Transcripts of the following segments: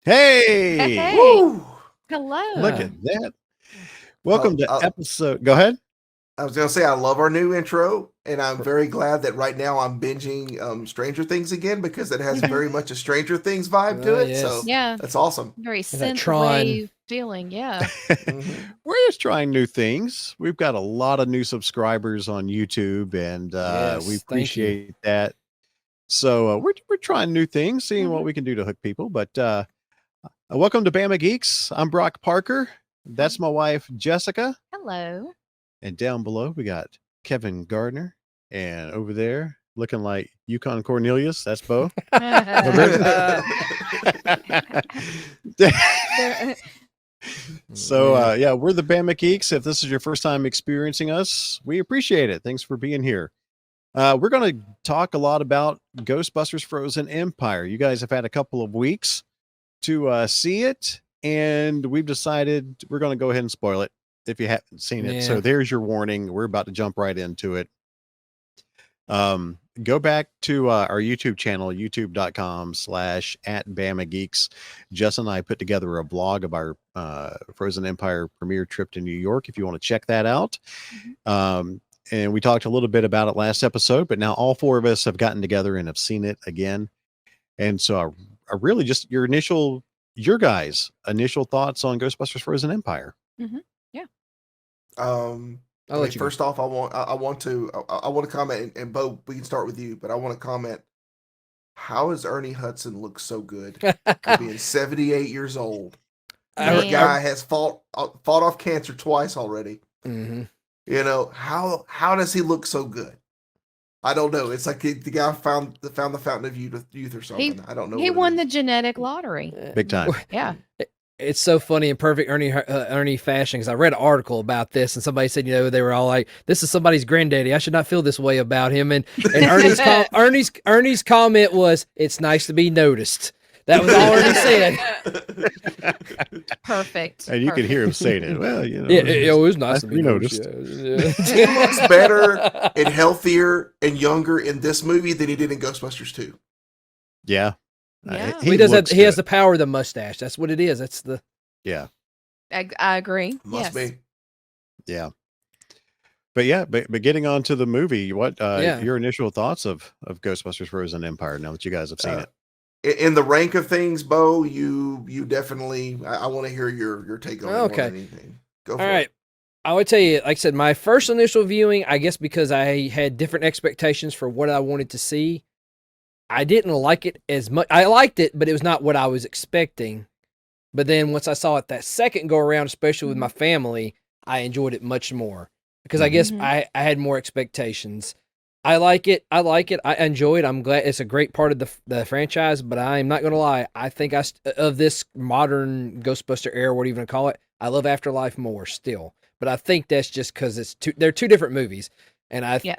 Hey, Hey, Woo! look hello. at that. I, Welcome to I, episode. Go ahead. I was gonna say I love our new intro, and I'm very glad that right now I'm binging Stranger Things again because it has Mhm. very much a Stranger Things vibe to Oh, it. So yes. Yeah, that's awesome. very That Tron. synthwave feeling. Yeah. Hmm. We're just trying new things. We've got a lot of new subscribers on YouTube, and we Yes. Thank you. appreciate that. So we're trying new things, seeing what Mhm. we can do to hook people. But welcome to Bama Geeks. I'm Brock Parker. That's my wife Jessica, Hello. and down below we got Kevin Gardner, and over there looking like Yukon Cornelius. That's Bo. There- So Yeah. yeah, we're the Bama Geeks. If this is your first time experiencing us, we appreciate it. Thanks for being here. We're going to talk a lot about Ghostbusters Frozen Empire. You guys have had a couple of weeks to see it, and we've decided we're going to go ahead and spoil it if you haven't seen it. So Yeah. there's your warning. We're about to jump right into it. Go back to our YouTube channel, youtube.com/@BamaGeeks. Jess and I put together a blog of our Frozen Empire premiere trip to New York if you want to check that out. Mhm. And we talked a little bit about it last episode, but now all four of us have gotten together and have seen it again. And so I really just your guys' initial thoughts on Ghostbusters Frozen Empire. Yeah. I'll let you go. First off, I want to comment, and Bo, we can start with you, but I want to comment. How does Ernie Hudson look so good for being 78 years old? I- The Man. guy has fought off cancer twice already. Mhm. You know how does he look so good? I don't know. It's like the guy found the fountain of youth or something. I don't know. He what it won is. the genetic lottery. Big time. Yeah. It's so funny in perfect Ernie fashion because I read an article about this and somebody said, they were all like, "This is somebody's granddaddy. I should not feel this way about him." And Ernie's comment was, "It's nice to be noticed." That was all Ernie said. Perfect. And you can hear him saying it. Well, It was nice to be noticed. noticed. He looks better and healthier and younger in this movie than he did in Ghostbusters 2. Yeah. Yeah. He does have, looks he has good. the power of the mustache. That's what it is. That's the Yeah. I agree. Must Yes. be. Yeah. But yeah, but getting on to the movie, what Yeah. your initial thoughts of Ghostbusters Frozen Empire now that you guys have seen it? In the rank of things, Bo, you definitely. I want to hear your take on it more Okay. than anything. Go for All it. right. I would tell you, like I said, my first initial viewing, I guess because I had different expectations for what I wanted to see, I didn't like it as much. I liked it, but it was not what I was expecting. But then once I saw it that second go around, especially with my family, I enjoyed it much more because I guess Mhm. I had more expectations. I like it. I enjoy it. I'm glad it's a great part of the franchise, but I'm not going to lie. I think of this modern Ghostbuster era, what do you even call it, I love Afterlife more still. But I think that's just because they're two different movies. And Yeah.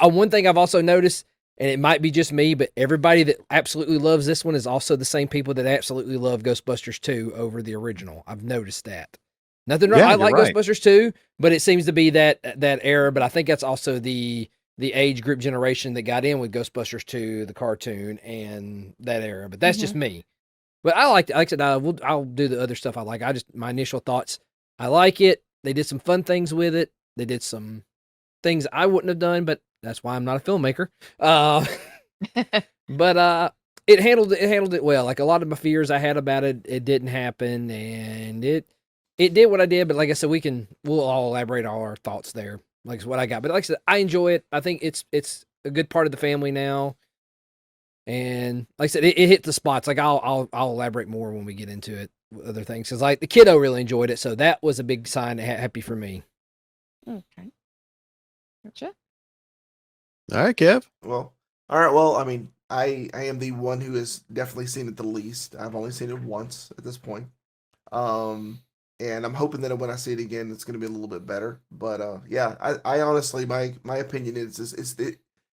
one thing I've also noticed, and it might be just me, but everybody that absolutely loves this one is also the same people that absolutely love Ghostbusters 2 over the original. I've noticed that. Nothing wrong. Yeah, I you're like right. Ghostbusters 2, but it seems to be that era. But I think that's also the age group generation that got in with Ghostbusters 2, the cartoon, and that era. But that's just me. But I like it. Like I said, I'll do the other stuff I like. My initial thoughts, I like it. They did some fun things with it. They did some things I wouldn't have done, but that's why I'm not a filmmaker. But it handled it well. Like a lot of my fears I had about it, it didn't happen, and it did what I did. But like I said, we'll all elaborate all our thoughts there. Like it's what I got. But like I said, I enjoy it. I think it's a good part of the family now. And like I said, it hit the spots. Like I'll elaborate more when we get into it, other things. Because like the kiddo really enjoyed it, so that was a big sign. Happy for me. Okay. Gotcha. All right, Kev. Well, all right. Well, I mean, I am the one who has definitely seen it the least. I've only seen it once at this point. And I'm hoping that when I see it again, it's going to be a little bit better. But yeah, I honestly, my opinion is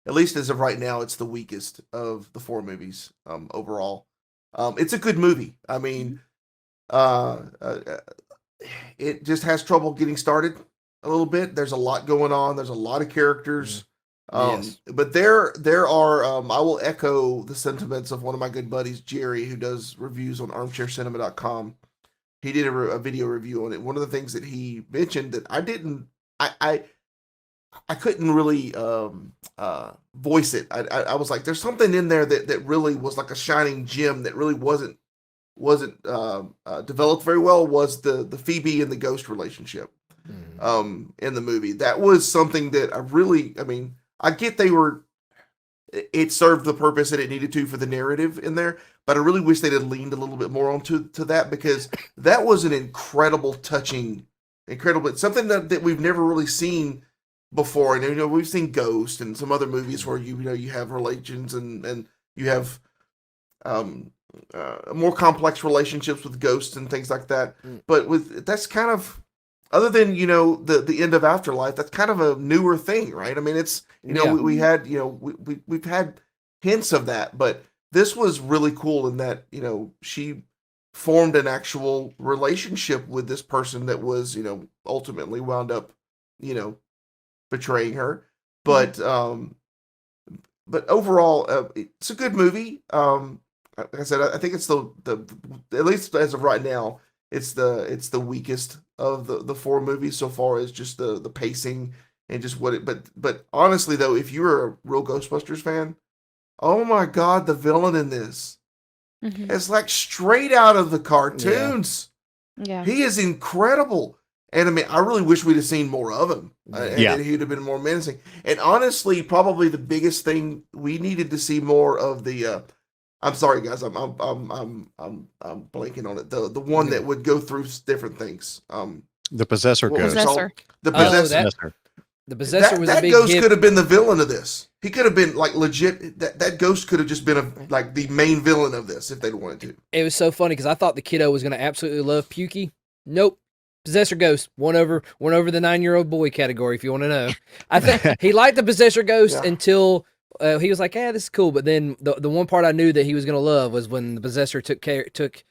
at least as of right now, it's the weakest of the four movies overall. It's a good movie. I mean, it just has trouble getting started a little bit. There's a lot going on. There's a lot of characters. Yes. But there are I will echo the sentiments of one of my good buddies, Jerry, who does reviews on armchaircinema.com. He did a video review on it. One of the things that he mentioned that I didn't, I couldn't really voice it. I was like, there's something in there that really was like a shining gem that really wasn't developed very well. Was the Phoebe and the Ghost relationship in the movie? That was something that I mean, I get it served the purpose that it needed to for the narrative in there, but I really wish they'd have leaned a little bit more onto that, because that was an incredible, touching, something that we've never really seen before. And we've seen Ghost and some other movies where you have relations and you have more complex relationships with ghosts and things like that. But that's kind of, other than the end of Afterlife, that's kind of a newer thing, right? I mean, it's we had we've had hints of that, but this was really cool in that she formed an actual relationship with this person that was ultimately wound up betraying her. But overall, it's a good movie. Like I said, I think it's the at least as of right now, it's the weakest of the four movies so far, as just the pacing and just what it. But honestly though, if you're a real Ghostbusters fan, oh my God, the villain in this is like straight out of the cartoons. Yeah. He is incredible. And I mean, I really wish we'd have seen more of him, and that he'd have been more menacing. And honestly, probably the biggest thing, we needed to see more of the. I'm sorry, guys. I'm blanking on it. The one that would go through different things. The Possessor Ghost. The Possessor. The Possessor was that a big ghost hit. could have been the villain of this. He could have been like legit. That ghost could have just been like the main villain of this if they'd wanted to. It was so funny because I thought the kiddo was going to absolutely love Pukey. Nope. Possessor Ghost won over the 9-year-old boy category. If you want to know, I think he liked the Possessor Ghost until he was like, this is cool." But then the one part I knew that he was going to love was when the Possessor took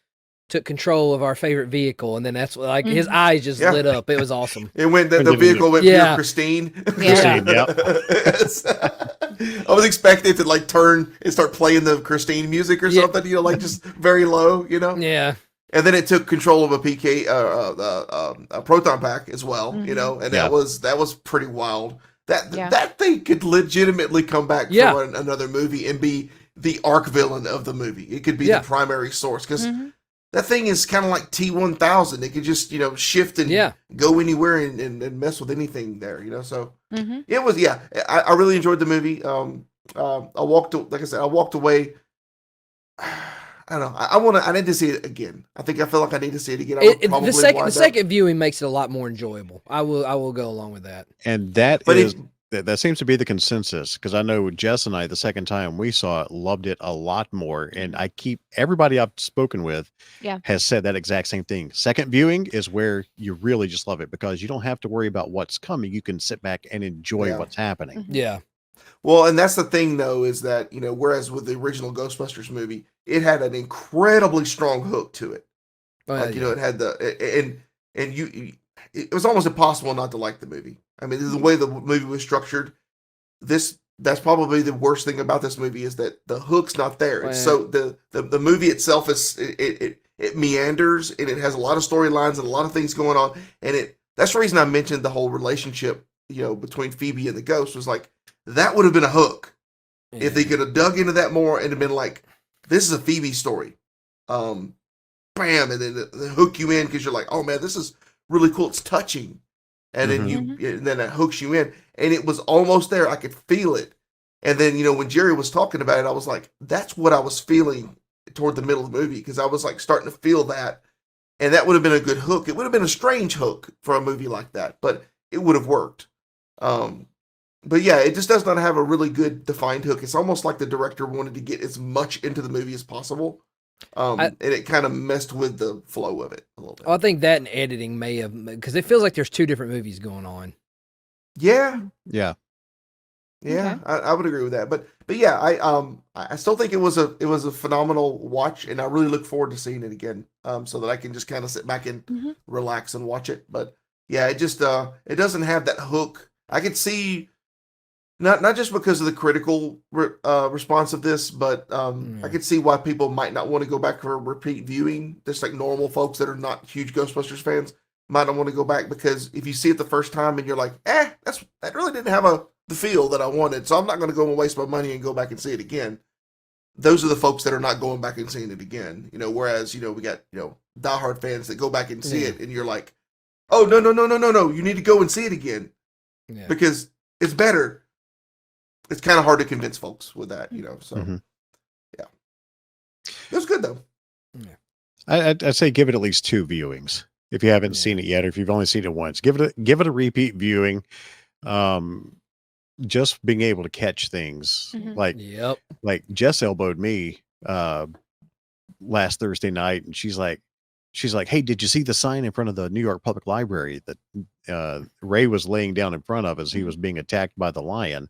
control of our favorite vehicle, and then that's what, his eyes just lit up. It was awesome. It went the vehicle went pure Christine. Yeah. Christine, yep. I was expecting it to like turn and start playing the Christine music or something. Like just very low. Yeah. And then it took control of a PK, a proton pack as well, and that was pretty wild. That thing could legitimately come back for another movie and be the arc villain of the movie. It could be the primary source, because that thing is kind of like T-1000. It could just shift and go anywhere and mess with anything there. So it was I really enjoyed the movie. I walked away. I don't know. I need to see it again. I feel like I need to see it again. The second viewing makes it a lot more enjoyable. I will go along with that. And that seems to be the consensus, because I know Jess and I, the second time we saw it, loved it a lot more. And everybody I've spoken with has said that exact same thing. Second viewing is where you really just love it, because you don't have to worry about what's coming. You can sit back and enjoy what's happening. Yeah. Well, and that's the thing, though, is that, whereas with the original Ghostbusters movie, it had an incredibly strong hook to it. It had it was almost impossible not to like the movie. I mean, the way the movie was structured, that's probably the worst thing about this movie, is that the hook's not there. It's so the movie itself it meanders, and it has a lot of storylines and a lot of things going on. And that's the reason I mentioned the whole relationship, between Phoebe and the ghost, was like, that would have been a hook if they could have dug into that more and have been like, this is a Phoebe story. Bam, and then they hook you in because you're like, oh man, this is really cool. It's touching. And then and then it hooks you in. And it was almost there. I could feel it. And then, when Jerry was talking about it, I was like, that's what I was feeling toward the middle of the movie, because I was like starting to feel that. And that would have been a good hook. It would have been a strange hook for a movie like that, but it would have worked. But yeah, it just does not have a really good defined hook. It's almost like the director wanted to get as much into the movie as possible. And it kind of messed with the flow of it a little bit. I think that and editing may have, because it feels like there's two different movies going on. Yeah. Yeah. Yeah, okay. I would agree with that. But yeah, I still think it was a phenomenal watch, and I really look forward to seeing it again. So that I can just kind of sit back and relax and watch it. But yeah, it just it doesn't have that hook. I could see not just because of the critical response of this, but I could see why people might not want to go back for a repeat viewing. Just like normal folks that are not huge Ghostbusters fans might not want to go back, because if you see it the first time and you're like, that really didn't have the feel that I wanted, so I'm not going to go and waste my money and go back and see it again. Those are the folks that are not going back and seeing it again. Whereas we got diehard fans that go back and see it, and you're like, oh no, you need to go and see it again because it's better. It's kind of hard to convince folks with that, So, yeah, it was good though. Yeah, I'd say give it at least 2 viewings if you haven't seen it yet, or if you've only seen it once. Give it a repeat viewing. Just being able to catch things like Jess elbowed me last Thursday night, and she's like, hey, did you see the sign in front of the New York Public Library that Ray was laying down in front of as he was being attacked by the lion?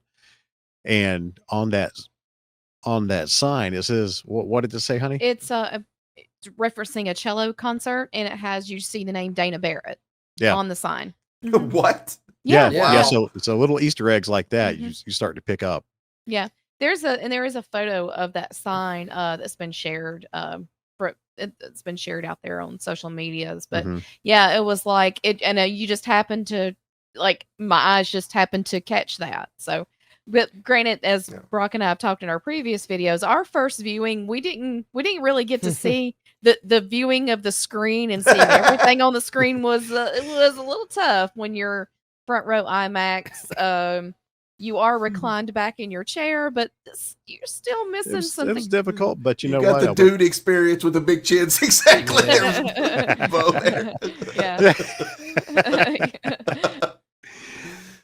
And on that sign, it says, what did it say, honey? It's referencing a cello concert, and it has, you see the name Dana Barrett on the sign. What? Yeah. So it's a little Easter eggs like that you start to pick up. Yeah. There is a photo of that sign that's been shared. It's been shared out there on social medias, but yeah, it was like it, and you just happened to, like, my eyes just happened to catch that. So, but granted, as Brock and I have talked in our previous videos, our first viewing, we didn't really get to see the viewing of the screen, and seeing everything on the screen was it was a little tough when you're front row IMAX. You are reclined back in your chair, but you're still missing something. It was difficult, but you know got what? The dude experience with the big chins, exactly.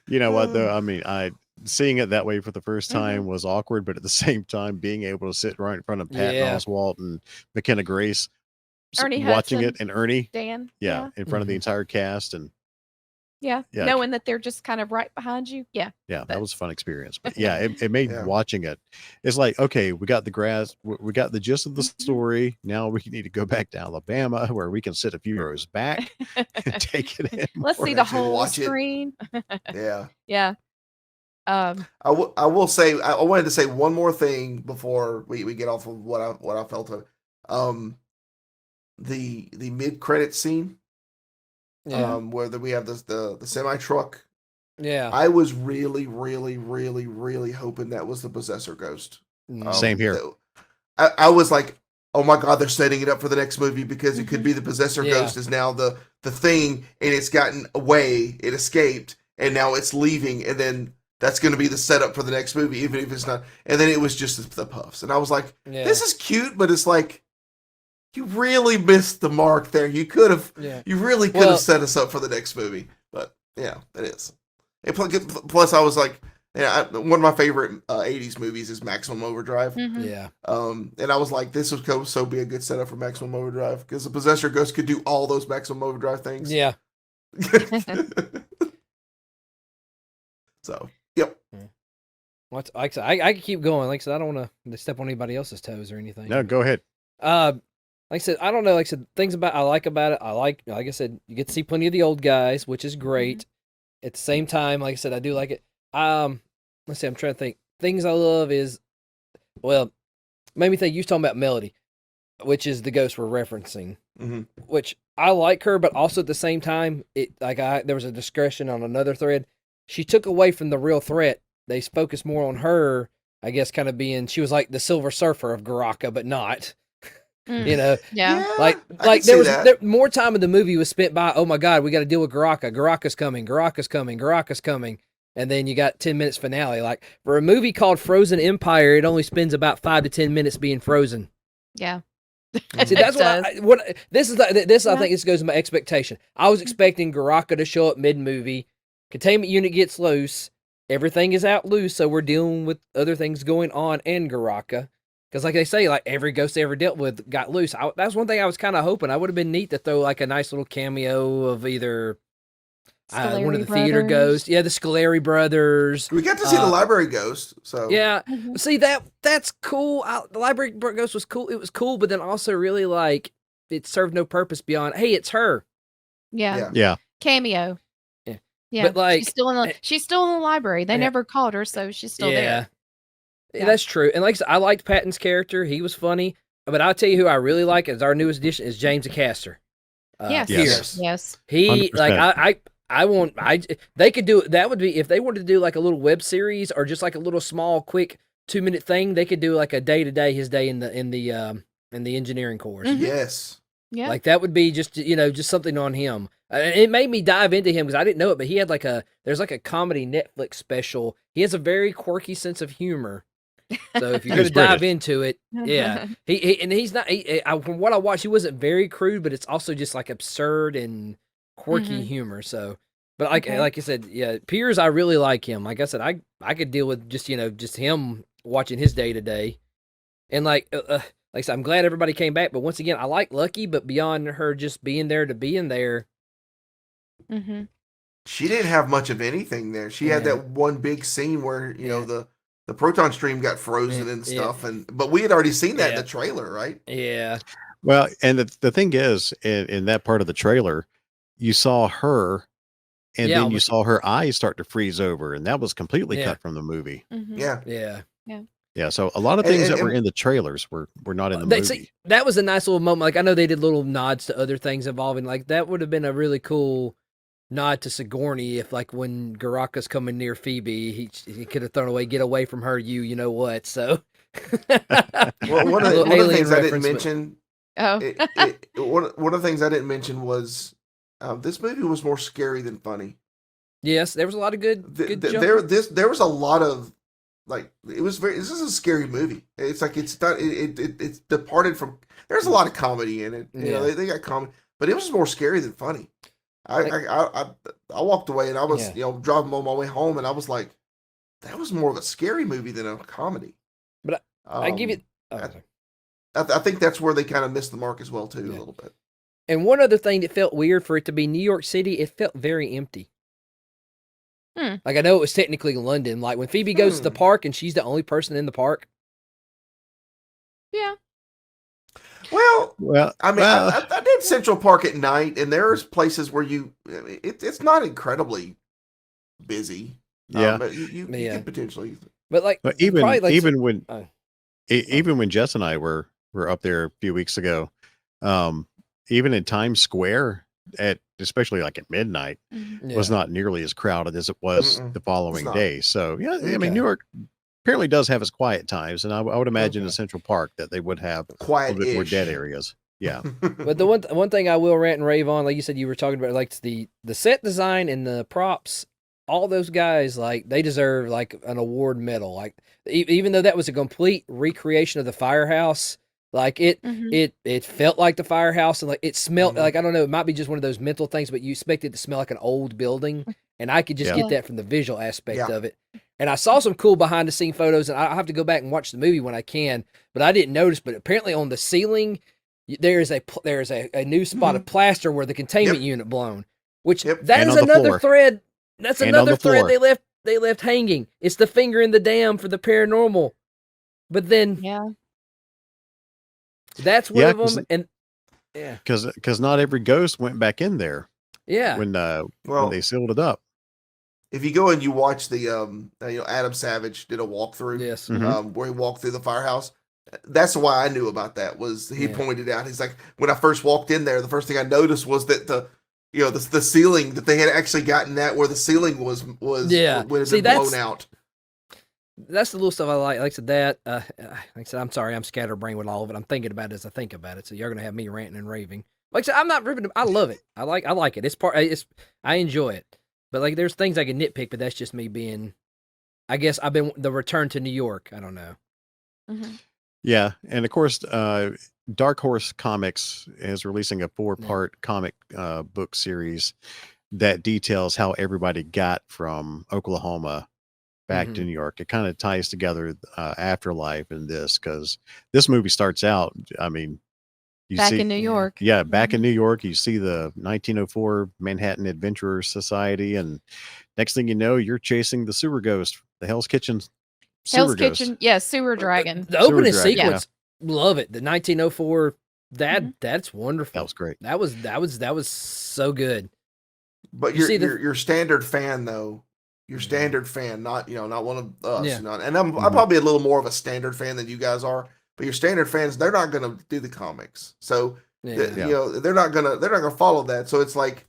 You know what, though? I mean, seeing it that way for the first time was awkward, but at the same time, being able to sit right in front of Pat Oswalt and McKenna Grace, Ernie watching Hudson, it, and Ernie, Dan, in front of the entire cast, and knowing that they're just kind of right behind you. That was a fun experience. But it made watching it. It's like, okay, we got we got the gist of the story. Now we need to go back to Alabama, where we can sit a few rows back and take it in. Let's see the whole screen. Yeah. I will say, I wanted to say one more thing before we get off of what I felt of the mid credit scene. Where we have the semi truck. I was really hoping that was the possessor ghost. Same here. I was like, oh my god, they're setting it up for the next movie, because it could be the possessor ghost is now the thing, and it's gotten away, it escaped, and now it's leaving, and then that's going to be the setup for the next movie, even if it's not. And then it was just the puffs, and I was like, this is cute, but it's like, you really missed the mark there. You could have, you really could have set us up for the next movie. But yeah, it is. And plus, I was like, one of my favorite 80s movies is Maximum Overdrive. And I was like, this would so be a good setup for Maximum Overdrive, because the Possessor Ghost could do all those Maximum Overdrive things. So, yep. Like I said, I can keep going. Like I said, I don't want to step on anybody else's toes or anything. No, go ahead. Like I said, I don't know. Like I said, things I like about it. Like I said, you get to see plenty of the old guys, which is great. At the same time, like I said, I do like it. Let's see, I'm trying to think. Things I love is, made me think. You was talking about Melody, which is the ghost we're referencing. Which I like her, but also at the same time, there was a discussion on another thread. She took away from the real threat. They focused more on her, I guess, kind of being. She was like the Silver Surfer of Garaka, but not. You know, like there was more time in the movie was spent by, oh my god, we got to deal with Garaka. Garaka's coming, and then you got 10 minutes finale. Like for a movie called Frozen Empire, it only spends about 5 to 10 minutes being frozen. Yeah. See, that's I think this goes to my expectation. I was expecting Garaka to show up mid movie, containment unit gets loose, everything is out loose, so we're dealing with other things going on in Garaka. Because like they say, like every ghost they ever dealt with got loose. That's one thing I was kind of hoping. I would have been neat to throw like a nice little cameo of either one of the theater ghosts. Yeah, the Scoleri brothers. We got to see the library ghost. So yeah, see that's cool. The library ghost was cool. It was cool, but then also really like it served no purpose beyond, hey, it's her. Yeah. Cameo. Yeah. Yeah, But like, she's still in the library. They Yeah. never called her, so she's still there. Yeah, that's true. And like I said, I liked Patton's character; he was funny. But I'll tell you who I really like as our newest addition is James Caster. Yes. Pierce. Yes. He 100%. like they could do that would be if they wanted to do like a little web series or just like a little small quick 2-minute thing. They could do like a day-to-day his day in the engineering course. Mhm. Yes. Yeah. Like that would be just just something on him. And it made me dive into him because I didn't know it, but he had there's like a comedy Netflix special. He has a very quirky sense of humor. So if you're going He's to dive British. into it, yeah, he's not. From what I watched, he wasn't very crude, but it's also just like absurd and quirky humor. So, but like Okay. like I said, yeah, Piers, I really like him. Like I said, I could deal with just just him watching his day to day, and like I said, I'm glad everybody came back. But once again, I like Lucky, but beyond her just being there to being there, Mm-hmm. She didn't have much of anything there. She had Yeah. that one big scene where Yeah. the proton stream got frozen Yeah, and yeah. stuff, but we had already seen that in Yeah. the trailer, right? yeah, Well, and the thing is, in that part of the trailer, you saw her, and Yeah, then you almost- saw her eyes start to freeze over, and that was completely Yeah. cut from the movie. Mm-hmm. Yeah. yeah. Yeah, so a lot of And- things and- that were and- in the trailers were not in the They- movie. see, that was a nice little moment. Like I know they did little nods to other things involving. Like that would have been a really cool nod to Sigourney if, like, when Garaka's coming near Phoebe, he could have thrown away, "Get away from her, you know what?" So, Well, one of Little the alien things I didn't reference, but- mention, Oh. one of the things I didn't mention was this movie was more scary than funny. yes, there was a lot of good. There was a lot of this is a scary movie. It's like it's not it's departed from. There's a lot of comedy in it. You know, Yeah. they got comedy, but it was more scary than funny. I walked away and I was driving on my way home and I was like, that was more of a scary movie than a comedy. But I give it. I think that's where they kind of missed the mark as well too, Yeah. a little bit. And one other thing that felt weird for it to be New York City, it felt very empty. Like I know it was technically London. Like when Phoebe goes to the park and she's the only person in the park. Yeah. Well, I mean, I did Central Park at night, and there's places where it's not incredibly busy. Yeah. But you could potentially. But like, But even probably, like, even when oh. even when Jess and I were up there a few weeks ago, even in Times Square especially like at midnight was not nearly as crowded as it was the following not. day. So yeah, I Okay. mean New York apparently does have its quiet times, and I would imagine in Central Park that they would have a little bit more Quiet-ish. dead areas. Yeah. But the one thing I will rant and rave on, like you said, you were talking about, like the set design and the props. All those guys, like, they deserve like an award medal. Like, even though that was a complete recreation of the firehouse, like it felt like the firehouse, and like it smelled like, I don't know, it might be just one of those mental things, but you expect it to smell like an old building, and I could just get that from the visual aspect of it. And I saw some cool behind the scene photos, and I have to go back and watch the movie when I can, but I didn't notice. But apparently on the ceiling, there is a new spot of plaster where the containment unit blown, which that And is on the another floor. thread. That's And another on the thread floor. they left hanging. It's the finger in the dam for the paranormal. But then that's one of them, and because not every ghost went back in there when they sealed it up. If you go and you watch the Adam Savage did a walkthrough, yes, where he walked through the firehouse. That's why I knew about that. Was he pointed out? He's like, when I first walked in there, the first thing I noticed was that the ceiling, that they had actually gotten that where the ceiling was when it had been blown out. That's the little stuff I like. Like I said, like I said, I'm sorry, I'm scatterbrained with all of it. I'm thinking about it as I think about it. So you're gonna have me ranting and raving. Like I said, I'm not ripping. I love it. I like it. I enjoy it. But like, there's things I can nitpick, but that's just me being. I guess I've been the return to New York. I don't know. Yeah, and of course, Dark Horse Comics is releasing a 4-part comic book series that details how everybody got from Oklahoma back to New York. It kind of ties together Afterlife and this, because this movie starts out, I mean, back in New York. Yeah, back in New York, you see the 1904 Manhattan Adventurers Society, and next thing you know, you're chasing the sewer ghost, the Hell's Kitchen sewer ghost. Sewer dragon. The opening dragon, sequence, love it. The 1904, that's wonderful. That was great. That was so good. But You see your standard fan though, your standard fan, not not one of us, Yeah. and I'm probably a little more of a standard fan than you guys are. But your standard fans, they're not gonna do the comics, so Yeah. they're not gonna follow that. So it's like,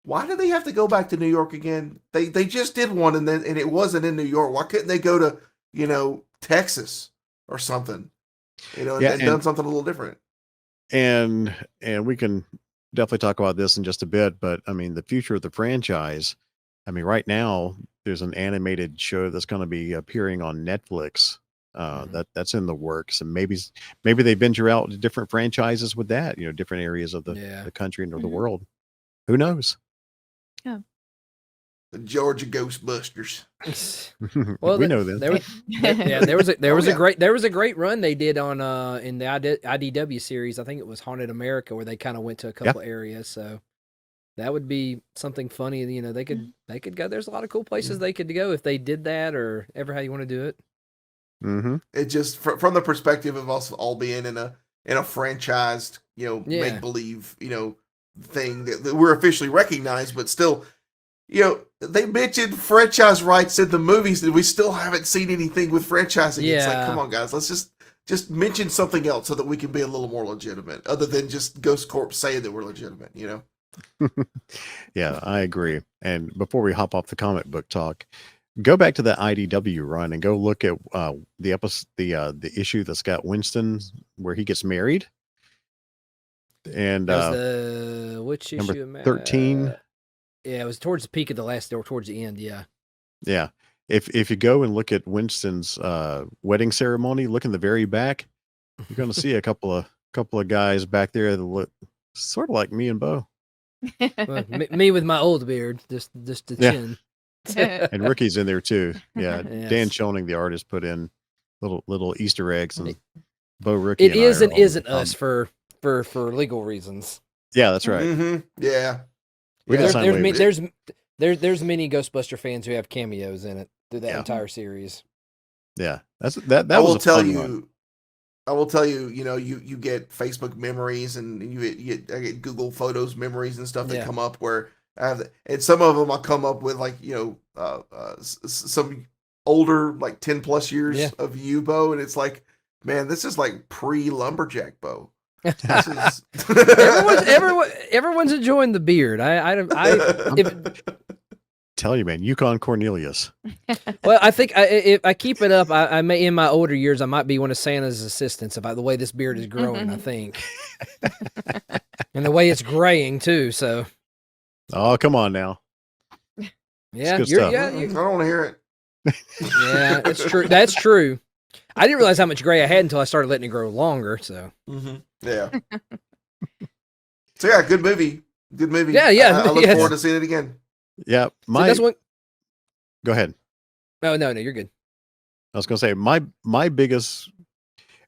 why do they have to go back to New York again? They just did one, and it wasn't in New York. Why couldn't they go to Texas or something, and done something a little different? And we can definitely talk about this in just a bit, but I mean, the future of the franchise. I mean, right now there's an animated show that's going to be appearing on Netflix. That's in the works, and maybe they venture out to different franchises with that. Different areas of the country and of the world. Who knows? Yeah. The Georgia Ghostbusters. Well, we know them. There was a great run they did on in the IDW series. I think it was Haunted America, where they kind of went to a couple areas. So that would be something funny. They could go. There's a lot of cool places they could go if they did that, or ever how you want to do it. Mm-hmm. It just from the perspective of us all being in a franchised make believe thing that we're officially recognized, but still they mentioned franchise rights in the movies, and we still haven't seen anything with franchising. Yeah. It's like, come on, guys, let's just mention something else so that we can be a little more legitimate, other than just Ghost Corp saying that we're legitimate. Yeah, I agree. And before we hop off the comic book talk, go back to the IDW run and go look at the episode, the issue that's got Winston where he gets married. And which issue? number 13. Yeah, it was towards the peak of the last, or towards the end. Yeah. Yeah. If you go and look at Winston's wedding ceremony, look in the very back, you're going to see a couple of guys back there that look sort of like me and Bo. Well, me with my old beard, just the chin. And Rookie's in there too. Yeah. Yes. Dan Schoening, the artist, put in little Easter eggs, and Bo Rookie. It is and isn't us for legal reasons. Yeah, that's right. Mm-hmm. Yeah. There's many Ghostbuster fans who have cameos in it through that entire series. Yeah, that I will tell you, you get Facebook memories, and I get Google Photos memories and stuff that come up where and some of them I'll come up with some older 10 plus years of you, Bo, and it's like, man, this is like pre-lumberjack Bo. Everyone's enjoying the beard. Tell you, man, Yukon Cornelius. Well, I think if I keep it up, I may, in my older years, I might be one of Santa's assistants about the way this beard is growing. I think, and the way it's graying too. So, oh, come on now. Yeah, I don't want to hear it. Yeah, that's true. That's true. I didn't realize how much gray I had until I started letting it grow longer. So, yeah. So yeah, good movie. Good movie. Yeah. I look forward to seeing it again. Yeah, that's one. Go ahead. No, you're good. I was going to say my biggest,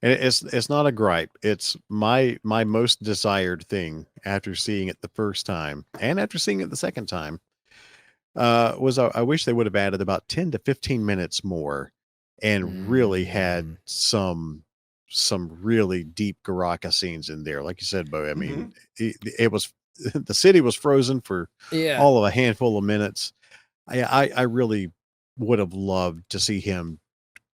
and it's not a gripe. It's my most desired thing after seeing it the first time and after seeing it the second time. Was I wish they would have added about 10 to 15 minutes more, and really had some really deep Garaka scenes in there, like you said, Bo. I mean, it was. The city was frozen for all of a handful of minutes. I really would have loved to see him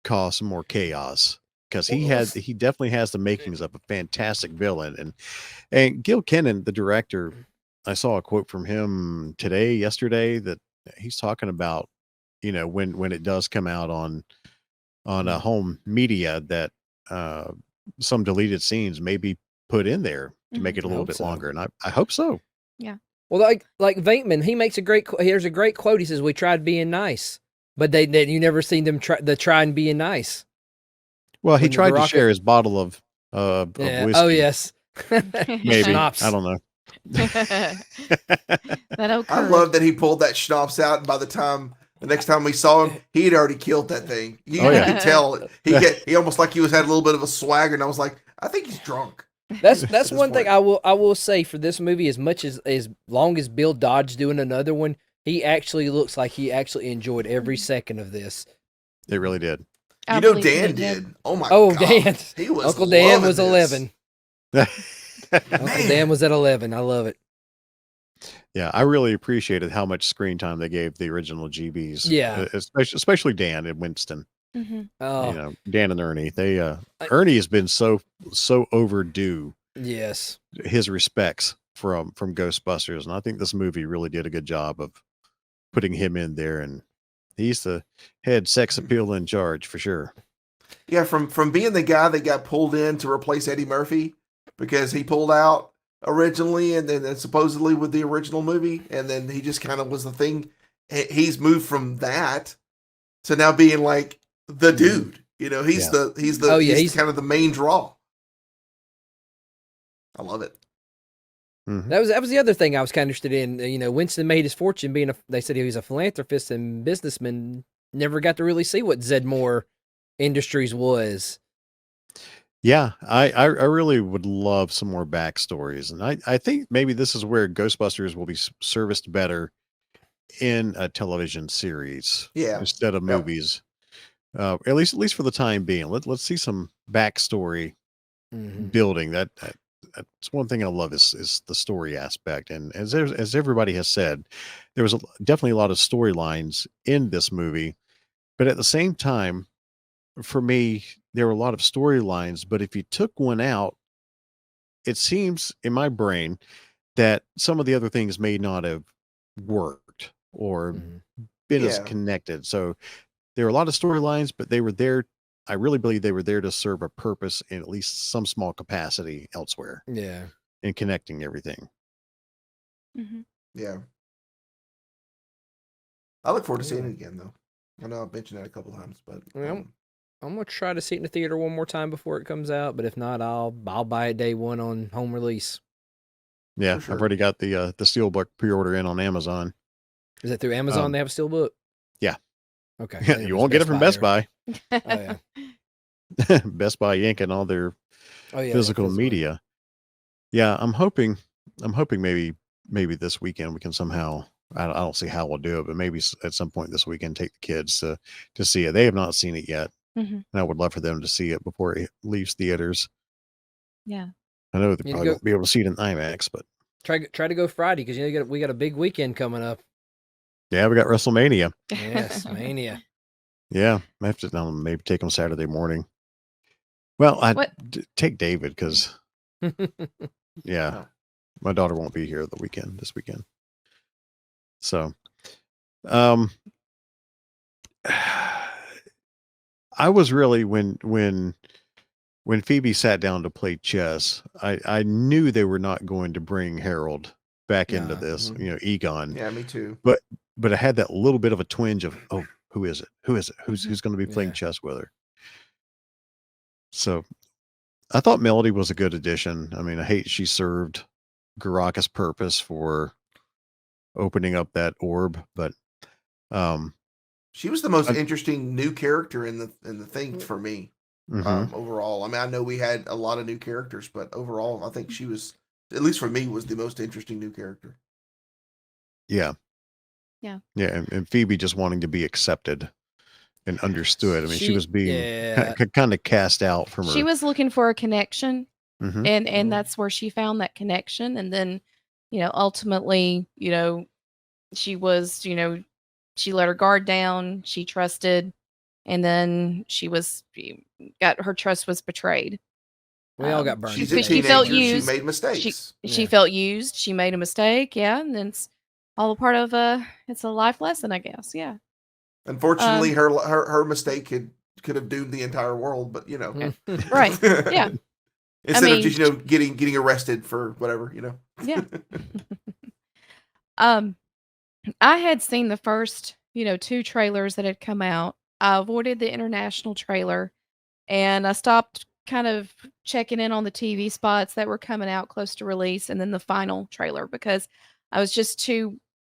cause some more chaos, because he definitely has the makings of a fantastic villain. And Gil Kennan, the director, I saw a quote from him yesterday, that he's talking about, when it does come out on a home media, that some deleted scenes may be put in there to make it a little bit longer, and I hope so. Yeah. Well, like Venkman, he makes here's a great quote. He says, "We tried being nice, but you never seen them try and being nice." Well, he tried to share his bottle of whiskey. Oh yes, maybe Schnapps. I don't know. I love that he pulled that schnapps out, and by the next time we saw him, he had already killed that thing. You could tell he almost like he had a little bit of a swagger, and I was like, I think he's drunk. That's one thing I will say for this movie. As long as Bill Dodge doing another one, he actually looks like he actually enjoyed every second of this. It really did. Dan did. Oh my god. Oh, Dan. Uncle Dan was 11. Man. Uncle Dan was at 11. I love it. Yeah, I really appreciated how much screen time they gave the original GBs. Yeah. Especially Dan and Winston. Mm-hmm. Oh, Dan and Ernie. They I- Ernie has been so overdue yes. his respects from Ghostbusters, and I think this movie really did a good job of putting him in there, and he's the head sex appeal in charge for sure. Yeah, from being the guy that got pulled in to replace Eddie Murphy because he pulled out originally, and then supposedly with the original movie, and then he just kind of was the thing. He's moved from that to now being like the dude. You know, he's Yeah. he's kind of the main draw. I love it. Mhm. That was the other thing I was kind of interested in. You know, Winston made his fortune being they said he was a philanthropist and businessman. Never got to really see what Zedmore Industries was. Yeah, I really would love some more backstories, and I think maybe this is where Ghostbusters will be serviced better in a television series Yeah. instead of movies. At least for the time being. Let's see some backstory building. That's one thing I love is the story aspect. And as everybody has said, there was definitely a lot of storylines in this movie, but at the same time, for me, there were a lot of storylines. But if you took one out, it seems in my brain that some of the other things may not have worked or been as Yeah. connected. So there were a lot of storylines, but they were there. I really believe they were there to serve a purpose in at least some small capacity elsewhere Yeah. in connecting everything. Mm-hmm. Yeah. I look forward to seeing it again, though. I know I've mentioned that a couple times, but Well, I'm gonna try to see it in the theater one more time before it comes out. But if not, I'll buy it day one on home release. Yeah, For sure. I've already got the Steelbook pre-order in on Amazon. Is it through Amazon? They have a Steelbook. Yeah. Okay. I think You it won't was get it from Best area. Buy. Oh yeah. Best Buy yanking all their Oh yeah. physical media. Yeah, I'm hoping maybe this weekend we can somehow. I don't see how we'll do it, but maybe at some point this weekend take the kids to see it. They have not seen it yet, Mm-hmm. and I would love for them to see it before it leaves theaters. Yeah. I know they You probably won't be able to see it in IMAX, but Try to go Friday because we got a big weekend coming up. yeah, we got WrestleMania. Yes, Mania. Yeah, I have to maybe take them Saturday morning. Well, take David because yeah, Oh. my daughter won't be here this weekend. So, I was really when Phoebe sat down to play chess, I knew they were not going to bring Harold back into this, Egon. Yeah, me too. But I had that little bit of a twinge of, oh, who is it? Who's going to be playing chess with her? So I thought Melody was a good addition. I mean, I hate she served Garaka's purpose for opening up that orb, but she was the most interesting new character in the thing for me. Overall, I mean, I know we had a lot of new characters, but overall, I think she was, at least for me, was the most interesting new character. Yeah. Yeah. Yeah, and Phoebe just wanting to be accepted and understood. I mean, she was being kind of cast out from her. She was looking for a connection, Mhm. and that's where she found that connection. And then, ultimately, she was, she let her guard down. She trusted, and then her trust was betrayed. We all got burned. She's a teenager. She felt used. She made mistakes. She felt used. She made a mistake. Yeah, and then it's all a part of it's a life lesson, I guess. Yeah. Unfortunately, her mistake could have doomed the entire world, but right. Yeah. Instead of just getting arrested for whatever, Yeah. I had seen the first 2 trailers that had come out. I avoided the international trailer, and I stopped kind of checking in on the TV spots that were coming out close to release, and then the final trailer, because I was just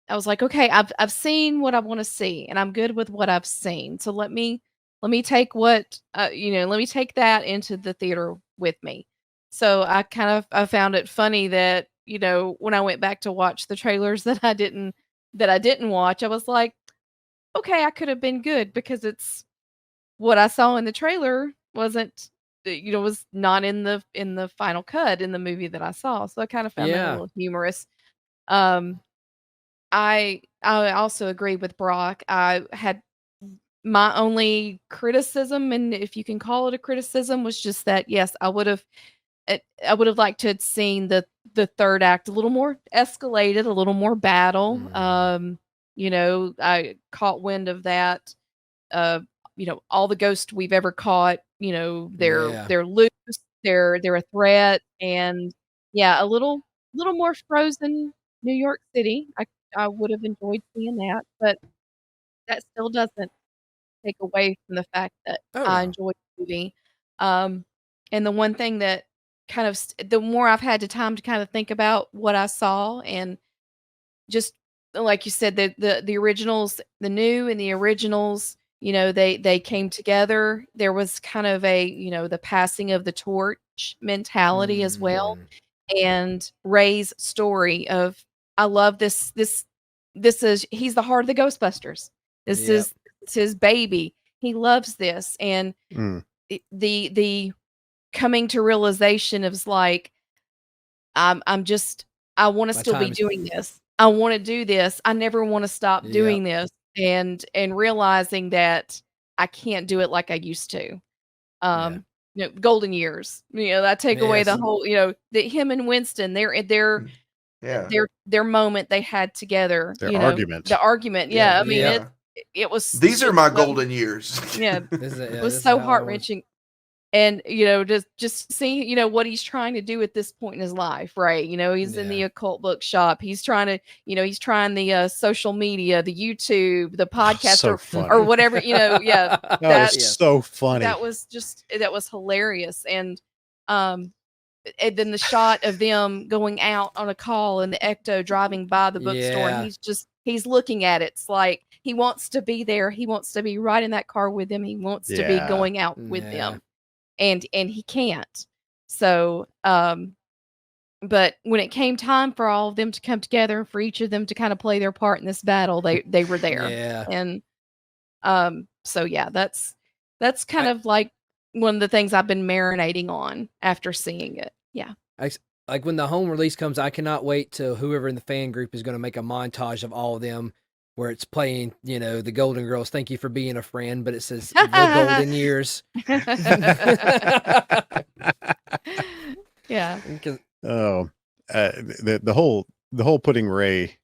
I was like, okay, I've seen what I want to see, and I'm good with what I've seen. So let me take let me take that into the theater with me. So I found it funny that, when I went back to watch the trailers that I didn't watch, I was like, okay, I could have been good, because it's what I saw in the trailer wasn't, was not in the final cut in the movie that I saw. So I kind of found that a little humorous. I also agree with Brock. I had my only criticism, and if you can call it a criticism, was just that yes, I would have liked to have seen the third act a little more escalated, a little more battle. I caught wind of that. Uh, all the ghosts we've ever caught, Yeah. they're loose, they're a threat, and yeah, a little more frozen New York City. I would have enjoyed seeing that, but that still doesn't take away from the fact that Oh I no. enjoyed the movie. Um, and the one thing that kind of the more I've had the time to kind of think about what I saw, and just like you said, the originals, the new and the originals, they came together. There was kind of a, the passing of the torch mentality as well. Mhm. And Ray's story of, I love this is, he's the heart of the Ghostbusters. This Yep. is it's his baby. He loves this. And Mm. the coming to realization of like, I'm just, I want to My still be time's doing this. I want to do this. I never want to stop Yep. doing this. And realizing that I can't do it like I used to. Yeah. Golden years. I take away the Yes. whole, that him and Winston, Yeah. their moment they had together. Their argument. The argument. Yeah. I mean, Yeah. it was These are just my so, golden years. yeah, This is, it yeah, was this is so how I heart was. wrenching. And just see what he's trying to do at this point in his life, right? He's in the Yeah. occult bookshop. He's trying to, he's trying the social media, the YouTube, the podcast, So or funny. whatever. Yeah, That that was so funny. that was hilarious. And then the shot of them going out on a call and the Ecto driving by the bookstore, and Yeah. he's looking at it. It's like he wants to be there. He wants to be right in that car with them. He wants to be Yeah. going out with Yeah. them. And he can't. So, but when it came time for all of them to come together and for each of them to kind of play their part in this battle, they were there. Yeah. And so yeah, that's kind I- of like one of the things I've been marinating on after seeing it. Yeah. Like when the home release comes, I cannot wait till whoever in the fan group is going to make a montage of all of them where it's playing, the Golden Girls, thank you for being a friend, but it says the golden years. Yeah. Oh, the whole putting Ray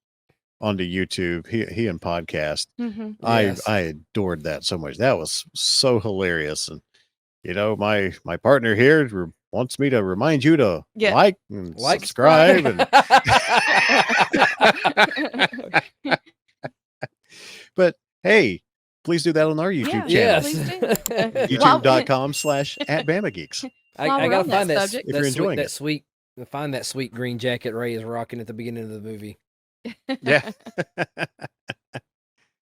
onto YouTube, he and podcast. Mm-hmm. Yes. I adored that so much. That was so hilarious. And my partner here wants me to remind you to like and subscribe. And but hey, please do that on our YouTube channel. Yes. YouTube.com/@BamaGeeks. I While we're gotta on that find that. subject. If you're enjoying that it. sweet, find that sweet green jacket Ray is rocking at the beginning of the movie. Yeah.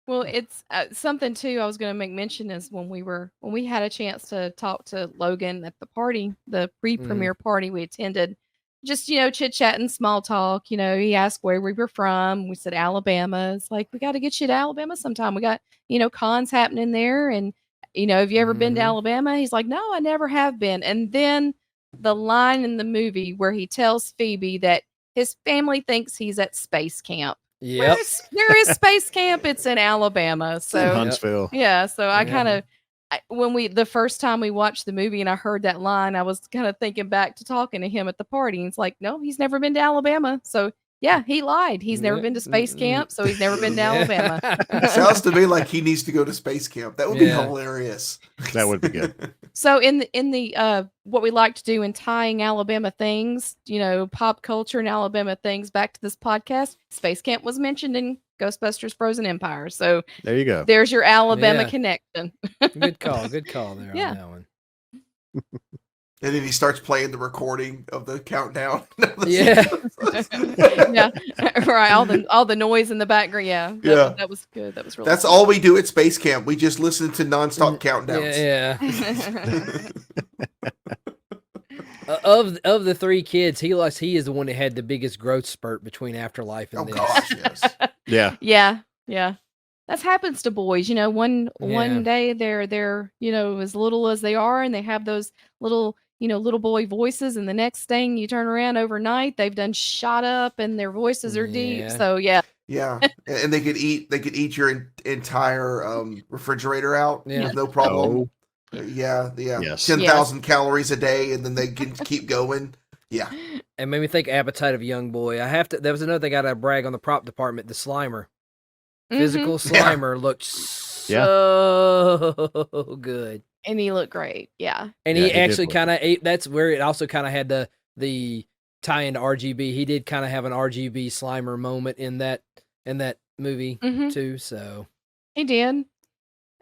Well, it's something too. I was going to make mention is when we had a chance to talk to Logan at the party, the pre-premiere party we attended, just chit chat and small talk. He asked where we were from. We said Alabama. It's like we got to get you to Alabama sometime. We got cons happening there, and have you ever been to Alabama? He's like, no, I never have been. And then the line in the movie where he tells Phoebe that his family thinks he's at space camp. Yep. There is space camp. It's in Alabama. So Huntsville. yeah. So I kind of, the first time we watched the movie and I heard that line, I was kind of thinking back to talking to him at the party. And it's like, no, he's never been to Alabama. So yeah, he lied. He's never been to space camp. So he's never been to Alabama. Sounds to me like he needs to go to space camp. That would be hilarious. That would be good. So in the what we like to do in tying Alabama things, pop culture and Alabama things back to this podcast, space camp was mentioned in Ghostbusters Frozen Empire. So there you go. There's your Alabama connection. Good call there on that one. And then he starts playing the recording of the countdown. Yeah. Right. All the noise in the background. Yeah. That was good. That was really That's good. all we do at space camp. We just listen to nonstop countdowns. Of the three kids, he is the one that had the biggest growth spurt between Afterlife and this. Gosh, yes. Yeah. That happens to boys. One day they're as little as they are, and they have those little boy voices, and the next thing you turn around overnight, they've done shot up and their voices are deep. So yeah, Yeah, and they could eat your entire refrigerator out Yeah. with no problem. Oh, Yeah, yes. 10,000 calories a day, and then they can keep going. Yeah, And made me think Appetite of a Young Boy. I have to. There was another thing I got to brag on the prop department. The Slimer, physical Yeah. Slimer, looked so good. And he looked great. Yeah. And Yeah, he he did actually look kind of ate. That's where it also kind of had the tie into RGB. He did kind of have an RGB Slimer moment in that movie Mhm. too. So He did.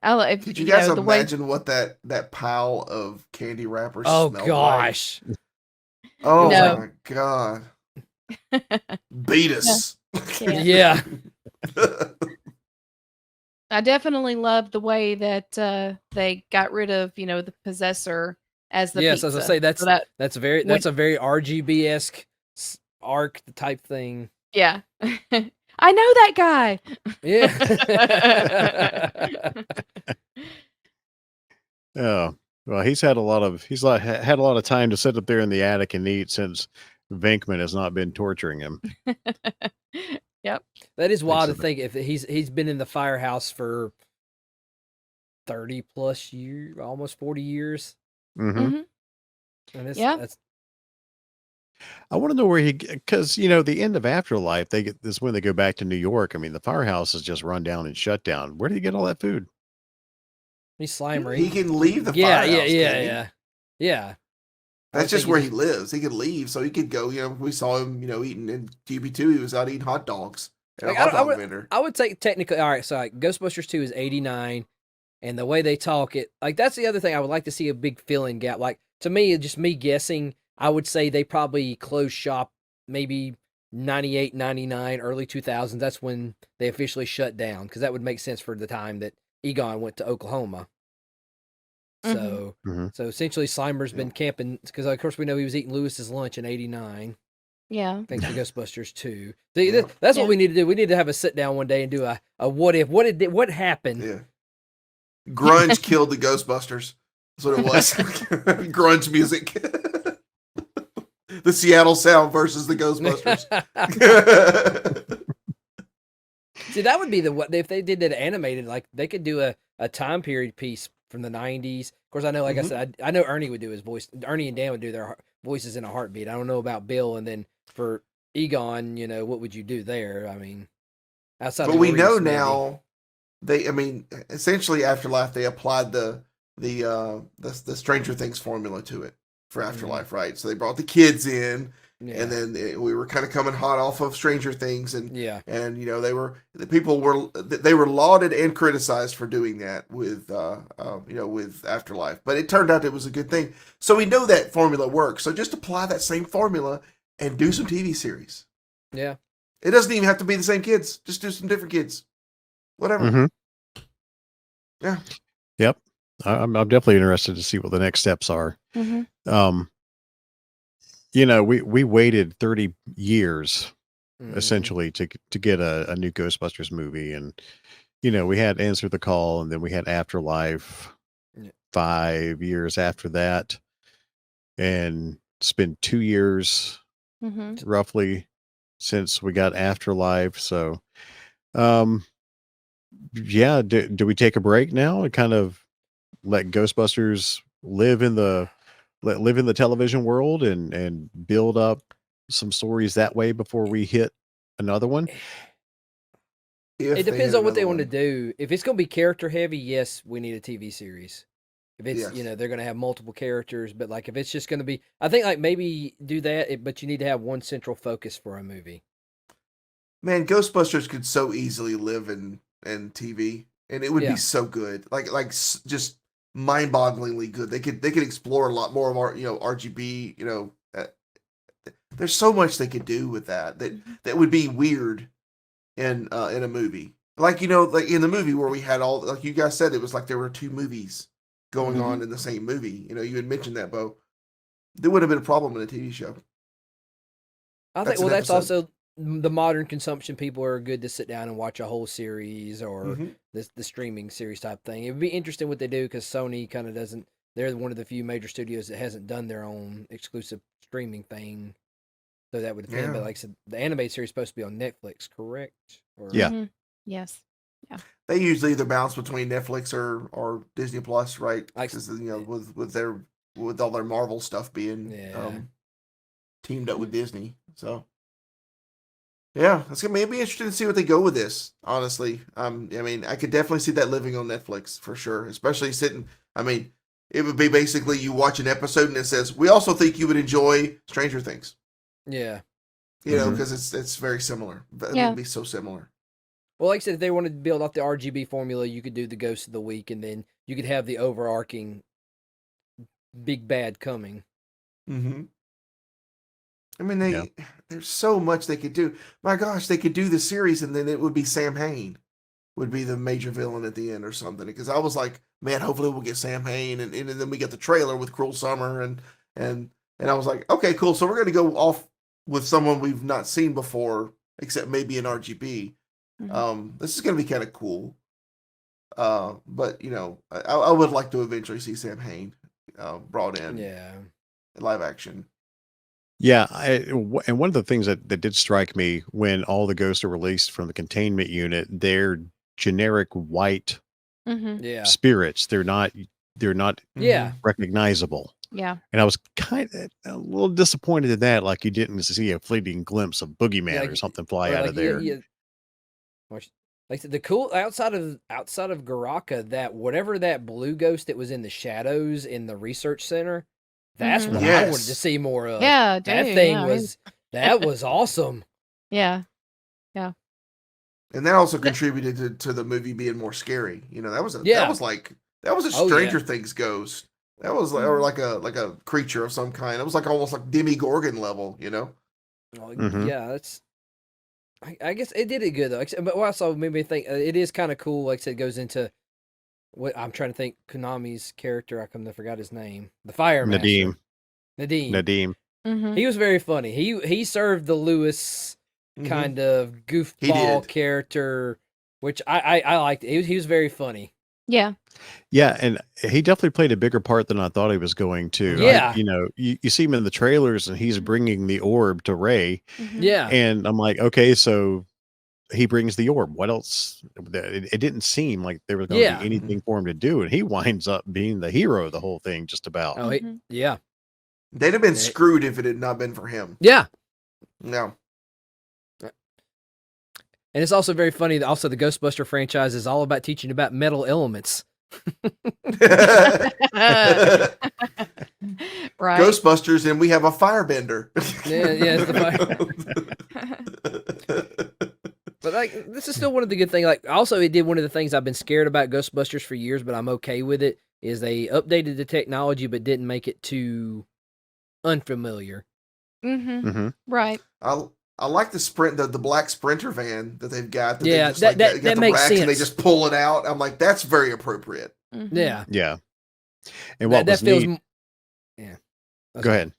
Could you guys the way imagine what that pile of candy wrappers oh smelled gosh, like? Oh No. my god, beat us! Yeah. yeah. I definitely love the way that they got rid of, the possessor as the Yes, pizza. as I say, So that that's a very RGB esque arc type thing. yeah. I know that guy. Yeah. Oh, well, had a lot of time to sit up there in the attic and eat since Venkman has not been torturing him. Yep. That is wild to so. think if he's been in the firehouse for 30 plus years, almost 40 years. Mm-hmm. And Yeah. that's I want to know where because the end of Afterlife, this when they go back to New York. I mean, the firehouse is just run down and shut down. Where did he get all that food? he's Slimer. He can leave the yeah, firehouse. yeah. That's just where he lives. He could leave, so he could go. We saw him, eating in GB2. He was out eating hot dogs at a hot dog vendor. I would say technically, all right. So like Ghostbusters 2 is 89, and the way they talk it, like that's the other thing I would like to see a big filling gap. Like to me, just me guessing, I would say they probably closed shop maybe 98, 99, early 2000s. That's when they officially shut down because that would make sense for the time that Egon went to Oklahoma. So, so essentially, Slimer's been camping because, of course, we know he was eating Lewis's lunch in '89. Yeah. Thanks to Ghostbusters 2. That's what we need to do. We need to have a sit down one day and do a what if, what happened. Yeah. Grunge killed the Ghostbusters. That's what it was. Grunge music. The Seattle Sound versus the Ghostbusters. See, that would be if they did that animated, like they could do a time period piece from the 90s. Of course, I know, like I said, I know Ernie would do his voice. Ernie and Dan would do their voices in a heartbeat. I don't know about Bill. And then for Egon, what would you do there? I mean, outside but of we Maurice, know maybe. now essentially Afterlife, they applied the Stranger Things formula to it for Afterlife, right? So they brought the kids in. Yeah. And then we were kind of coming hot off of Stranger Things, and the people were lauded and criticized for doing that with with Afterlife, but it turned out it was a good thing. So we know that formula works. So just apply that same formula and do some TV series. Yeah, it doesn't even have to be the same kids. Just do some different kids, whatever. Mm-hmm. Yeah. Yep. I'm definitely interested to see what the next steps are. Mm-hmm. We waited 30 years essentially to get a new Ghostbusters movie, and we had Answer the Call, and then we had Afterlife 5 years after that, and it's been 2 years roughly since we got Afterlife. So do we take a break now and kind of let Ghostbusters live in the television world and build up some stories that way before we hit another one? It depends on what they want to do. If it's going to be character heavy, yes, we need a TV series. If it's, they're going to have multiple characters, but like if it's just going to be, I think like maybe do that, but you need to have one central focus for a movie. Man, Ghostbusters could so easily live in TV, and it would be so good. Like just mind-bogglingly good. They could explore a lot more of our RGB. There's so much they could do with that would be weird in a movie. Like like in the movie where we had all, like you guys said, it was like there were 2 movies going on in the same movie. You had mentioned that, Bo. There would have been a problem in a TV show. I think that's also the modern consumption. People are good to sit down and watch a whole series or the streaming series type thing. It would be interesting what they do because Sony kind of doesn't. They're one of the few major studios that hasn't done their own exclusive streaming thing. So that would depend. But like I said, the animated series is supposed to be on Netflix, correct? Or, Yeah. Mhm. Yes. They usually either bounce between Netflix or Disney Plus, right? Like- Because with all their Marvel stuff being Yeah. teamed up with Disney. So yeah, it's gonna be interesting to see what they go with this. Honestly, I mean, I could definitely see that living on Netflix for sure. Especially sitting. I mean, it would be basically you watch an episode and it says, "We also think you would enjoy Stranger Things." Yeah. You know, Mhm. because it's very similar. It Yeah. would be so similar. Well, like I said, if they wanted to build off the RGB formula, you could do the Ghost of the Week, and then you could have the overarching big bad coming. Mm-hmm. I mean, Yeah. there's so much they could do. My gosh, they could do the series, and then it would be Sam Hain would be the major villain at the end or something. Because I was like, man, hopefully we'll get Sam Hain, and then we get the trailer with Cruel Summer, and I was like, okay, cool. So we're gonna go off with someone we've not seen before, except maybe in RGB. Mhm. This is gonna be kind of cool. But you know, I would like to eventually see Sam Hain brought in Yeah. live action. Yeah, and one of the things that did strike me when all the ghosts are released from the containment unit, they're generic white Mhm. Yeah. spirits. They're not Yeah. recognizable. Yeah. And I was kind of a little disappointed in that, like you didn't see a fleeting glimpse of Boogeyman Like- or something fly Or out like of there. Like I said, the cool outside of Garaka, that whatever that blue ghost that was in the shadows in the research center, that's Mhm. what I wanted to Yes. see more of. Yeah, That dude, thing yeah, that was awesome. Yeah. And that also contributed to the movie being more scary. You know, that was a Yeah. a Stranger Things ghost. That was or Mhm. like a creature of some kind. It was like almost like Demogorgon level, you know? Well, Mhm. Yeah, that's. I guess it did it good though. But what also made me think it is kind of cool. Like I said, it goes into what I'm trying to think. Konami's character, I come to forgot his name. The Fire Master. Nadim. Nadim. Mhm. He was very funny. He served the Lewis Mhm. kind of He goofball did. character, which I liked. He was very funny. Yeah. Yeah, and he definitely played a bigger part than I thought he was going to. Yeah. You see him in the trailers, and he's bringing the orb to Ray, Mhm. Yeah. and I'm like, okay, so he brings the orb. What else? It didn't seem like there was going to Yeah. be anything for him to do, and he winds up being the hero of the whole thing, just about. Oh, Mhm. yeah. They'd have been Yeah. screwed if it had not been for him. Yeah. No. And it's also very funny that also the Ghostbuster franchise is all about teaching about metal elements. Right. Ghostbusters, and we have a firebender. Yeah, it's But like this is still one of the good things. Like also it did one of the things I've been scared about Ghostbusters for years, but I'm okay with it, is they updated the technology but didn't make it too unfamiliar. Mhm. Hmm. Right. I like the black Sprinter van that they've got. That Yeah, they just, like, that got the makes racks and they sense. just pull it out. I'm like, that's very appropriate. Mhm. Yeah. Yeah. And what that was feels neat? Yeah. Go ahead.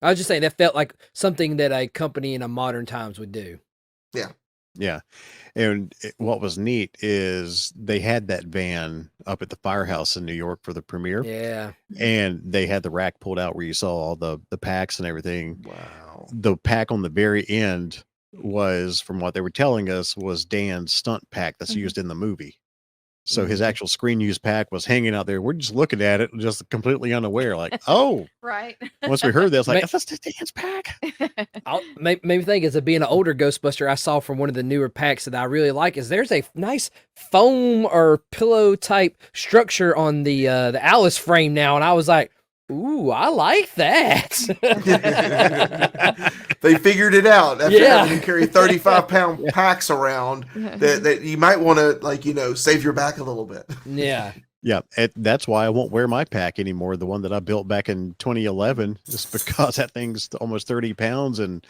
I was just saying that felt like something that a company in a modern times would do. Yeah. And what was neat is they had that van up at the firehouse in New York for the premiere, Yeah. and they had the rack pulled out where you saw all the packs and everything. Wow. The pack on the very end was, from what they were telling us, was Dan's stunt pack that's Mhm. used in the movie. So his Mhm. actual screen use pack was hanging out there. We're just looking at it, just completely unaware, like, oh. Right. Once we heard this, like, Ma- that's Dan's pack. Made me think, as being an older Ghostbuster, I saw from one of the newer packs that I really like is there's a nice foam or pillow type structure on the Alice frame now, and I was like, ooh, I like that. They figured it out after Yeah. having to carry 35-pound packs around that you might want to, like, you know, save your back a little bit. Yeah. Yeah, that's why I won't wear my pack anymore. The one that I built back in 2011, just because that thing's almost 30 pounds. And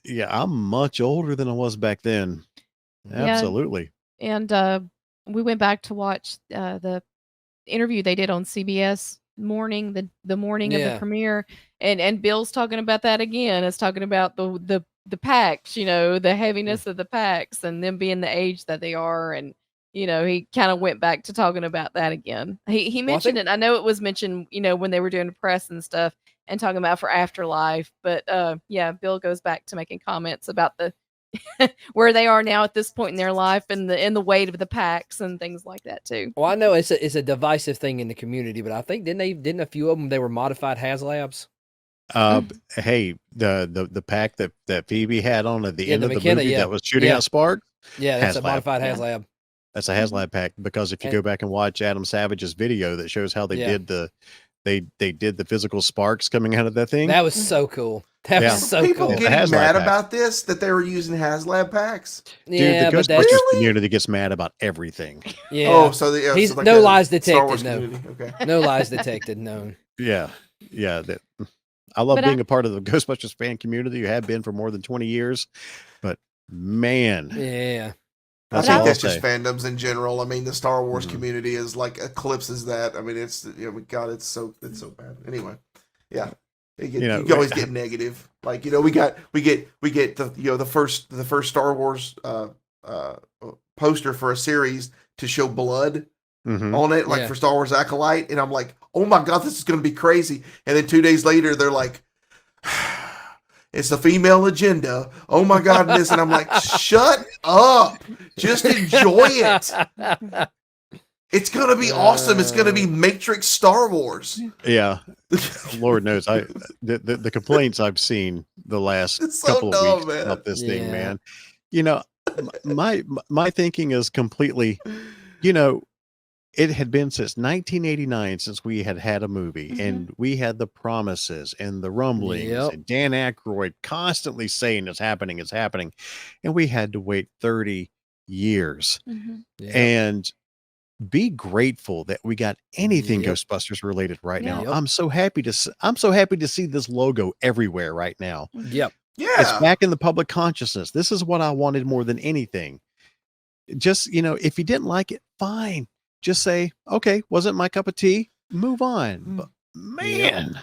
yeah, I'm much older than I was back then. Yeah. Absolutely. And we went back to watch the interview they did on CBS morning, the morning of Yeah. the premiere, and Bill's talking about that again. It's talking about the packs, you know, the heaviness of the packs and them being the age that they are, and you know, he kind of went back to talking about that again. He Well, I mentioned think- it. I know it was mentioned, you know, when they were doing the press and stuff and talking about for Afterlife, but yeah, Bill goes back to making comments about the where they are now at this point in their life, and the weight of the packs and things like that too. Well, I know it's a divisive thing in the community, but I think didn't a few of them they were modified HasLabs. Hey, the pack that Phoebe had on at the end the of the McKenna, movie that was shooting out sparks. Yeah, that's a HasLab. modified HasLab. That's a HasLab pack, because if you go back and watch Adam Savage's video that shows how they did they did the physical sparks coming out of that thing. That was so cool. That was so People cool. getting HasLab mad pack. about this, that they were using HasLab packs. Dude, Yeah, the but Ghostbusters that's community gets mad about everything. yeah. Oh, so the He's so like no the lies Star detected. Wars No, community. Okay. no lies detected. No. Yeah. I love But being a part of the Ghostbusters fan community. You have been for more than 20 years, but man, Yeah. I that's think all I'll that's just say. fandoms in general. I mean, the Star Wars Mhm. community is like eclipses that. I mean, it's God, it's so bad. Anyway, yeah, you always get negative. Like we get the the first Star Wars poster for a series to show blood on it, like for Star Wars Acolyte, and I'm like, oh my God, this is going to be crazy. And then 2 days later, they're like, it's the female agenda. Oh my God, and I'm like, shut up. Just enjoy it. It's going to be awesome. It's going to be Matrix Star Wars. Yeah. Lord knows the complaints I've seen the last It's so couple of dumb, weeks man. about this thing, Yeah. man. My thinking is completely, it had been since 1989 since we had a movie, and we had the promises and the rumblings and Dan Aykroyd constantly saying it's happening, and we had to wait 30 years. And be grateful that we got anything Ghostbusters related right now. I'm so happy to see this logo everywhere right now. Yep. Yeah. It's back in the public consciousness. This is what I wanted more than anything. Just, if you didn't like it, fine. Just say, okay, wasn't my cup of tea. Move on. But man,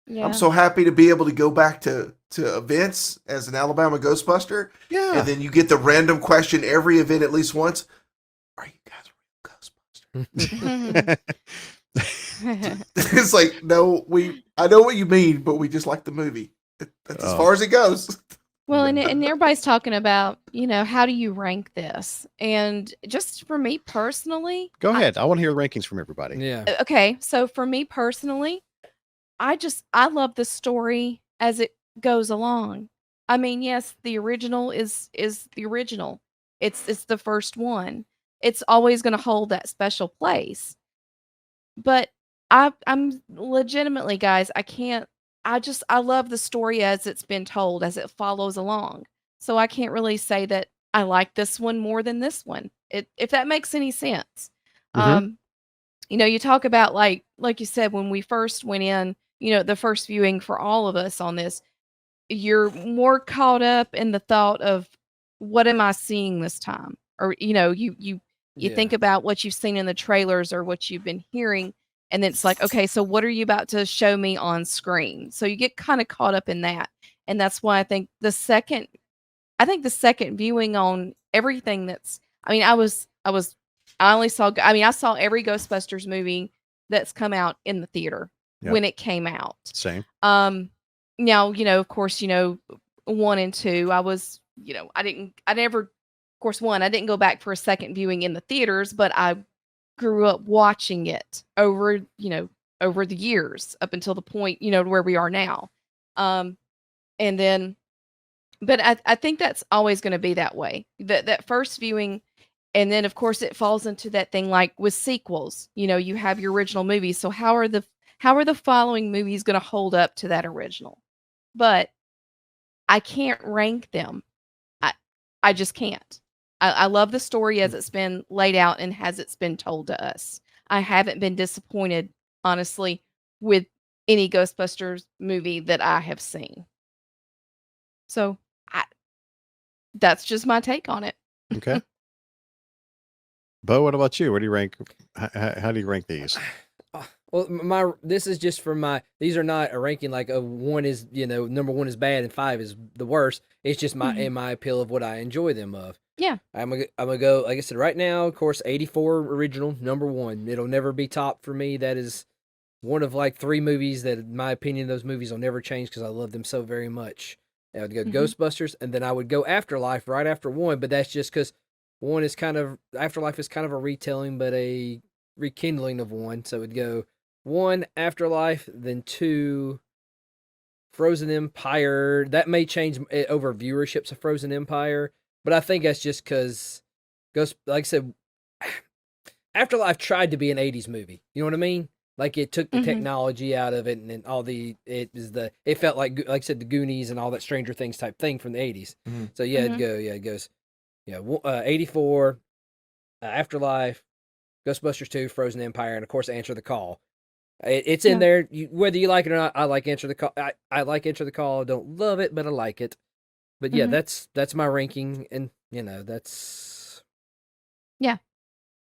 I'm so happy to be able to go back to events as an Alabama Ghostbuster. Yeah. And then you get the random question every event at least once. Are you guys real Ghostbusters? It's like, no, I know what you mean, but we just like the movie. That's as far as it goes. Well, and everybody's talking about, how do you rank this? And just for me personally, Go ahead. I want to hear the rankings from everybody. Yeah. Okay, so for me personally, I love the story as it goes along. I mean, yes, the original is the original. It's the first one. It's always going to hold that special place. But I'm legitimately, guys, I love the story as it's been told, as it follows along. So I can't really say that I like this one more than this one, if that makes any sense. You talk about like you said, when we first went in, the first viewing for all of us on this, you're more caught up in the thought of, what am I seeing this time? Or, you think about what you've seen in the trailers or what you've been hearing. And then it's like, okay, so what are you about to show me on screen? So you get kind of caught up in that. And that's why I think the second viewing on everything I saw every Ghostbusters that's come out in the theater when it came out. Same. Now, of course, 1 and 2, I didn't go back for a second viewing in the theaters, but I grew up watching it over the years up until the point, where we are now. And then, but I think that's always going to be that way. That first viewing, and then of course it falls into that thing like with sequels. You have your original movie, so how are the following movies going to hold up to that original? But I can't rank them. I just can't. I love the story as it's been laid out and as it's been told to us. I haven't been disappointed, honestly, with any Ghostbusters movie that I have seen. So that's just my take on it. Okay. Bo, what about you? What do you rank? How do you rank these? Well, this is just for these are not a ranking like a 1 is, number 1 is bad and 5 is the worst. It's just in my appeal of what I enjoy them of. Yeah. I'm gonna go, like I said, right now, of course, 84 original, number 1. It'll never be top for me. That is one of like 3 movies that, in my opinion, those movies will never change because I love them so very much. I would go Mhm. Ghostbusters, and then I would go Afterlife right after 1. But that's just because Afterlife is kind of a retelling, but a rekindling of 1. So it'd go 1 Afterlife, then 2 Frozen Empire. That may change over viewerships of Frozen Empire, but I think that's just because like I said, Afterlife tried to be an 80s movie. You know what I mean? Like it took the Mhm. technology out of it, and then it felt like I said, the Goonies and all that Stranger Things type thing from the 80s. Mhm. So yeah, Mhm. it goes 84, Afterlife, Ghostbusters 2, Frozen Empire, and of course Answer the Call. It's in Yeah. there, whether you like it or not. I like Answer the Call. I like Answer the Call. I don't love it, but I like it. But yeah, Mhm. that's my ranking, and that's Yeah.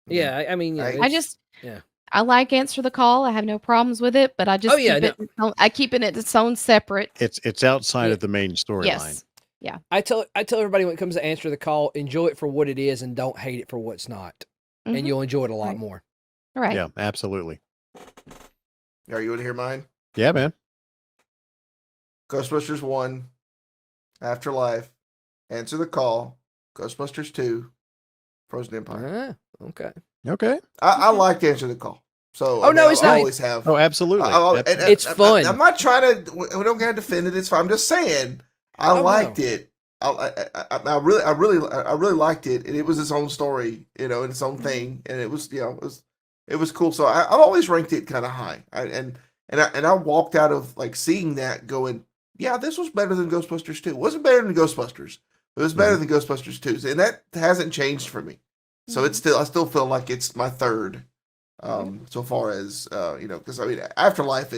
yeah. I mean, I- I it's just yeah. I like Answer the Call. I have no problems with it, but I just yeah, keep I keep it its own separate. It's outside Yeah. of the main storyline. Yes. Yeah. I tell everybody when it comes to Answer the Call, enjoy it for what it is and don't hate it for what's not, and Mhm. you'll enjoy it a lot Right. more. Right. Yeah, absolutely. Are you want to hear mine? Yeah, man. Ghostbusters 1, Afterlife, Answer the Call, Ghostbusters 2, Frozen Empire. Okay. Okay. I liked Answer the Call. So Oh, no, it's I not. always have. Oh, absolutely. It's fun. I'm not trying to. We don't got to defend it. It's fine. I'm just saying. I Oh, no. liked it. I really liked it, and it was its own story, and its own thing, and it was, it was cool. So I've always ranked it kind of high. I walked out of like seeing that going, yeah, this was better than Ghostbusters 2. It wasn't better than Ghostbusters. It was better than Ghostbusters 2, and that hasn't changed for me. So it's still, I still feel like it's my third. So far as because Afterlife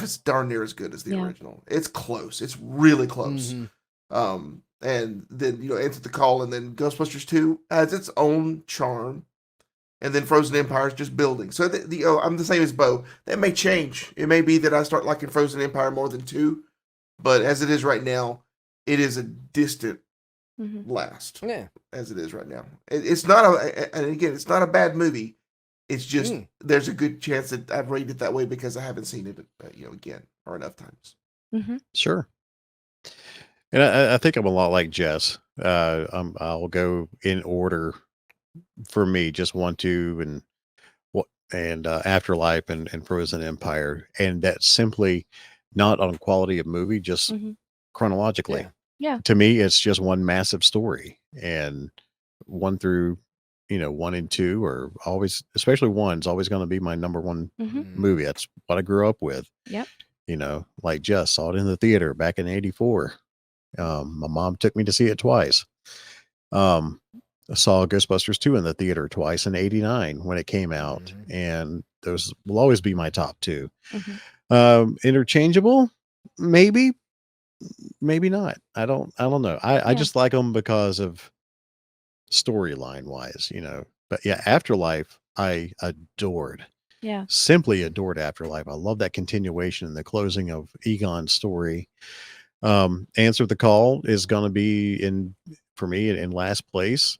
is darn near as good as the Yeah. original. It's close. It's really close. Mhm. And then Answer the Call, and then Ghostbusters 2 has its own charm, and then Frozen Empire is just building. So I'm the same as Bo. That may change. It may be that I start liking Frozen Empire more than 2, but as it is right now, it is a distant Mhm. last. Yeah. As it is right now. It's not and again, it's not a bad movie. It's just there's a good chance that I've rated it that way because I haven't seen it, again or enough times. Mhm. Sure. And I think I'm a lot like Jess. I'll go in order for me, just 1, 2, and Afterlife and Frozen Empire, and that's simply not on quality of movie, just Mhm. chronologically. Yeah. Yeah. To me, it's just one massive story, and 1 through 1 and 2 are always, especially 1's always going to be my number 1 Mhm. movie. That's what I grew up with. Yep. Like Jess saw it in the theater back in '84. My mom took me to see it twice. I saw Ghostbusters 2 in the theater twice in '89 when it came out, and those will always be my top 2. Mhm. Interchangeable, maybe not. I don't know. I Yeah. just like them because of storyline wise, But yeah, Afterlife, I adored. Yeah. Simply adored Afterlife. I love that continuation and the closing of Egon's story. Answer the Call is going to be for me in last place,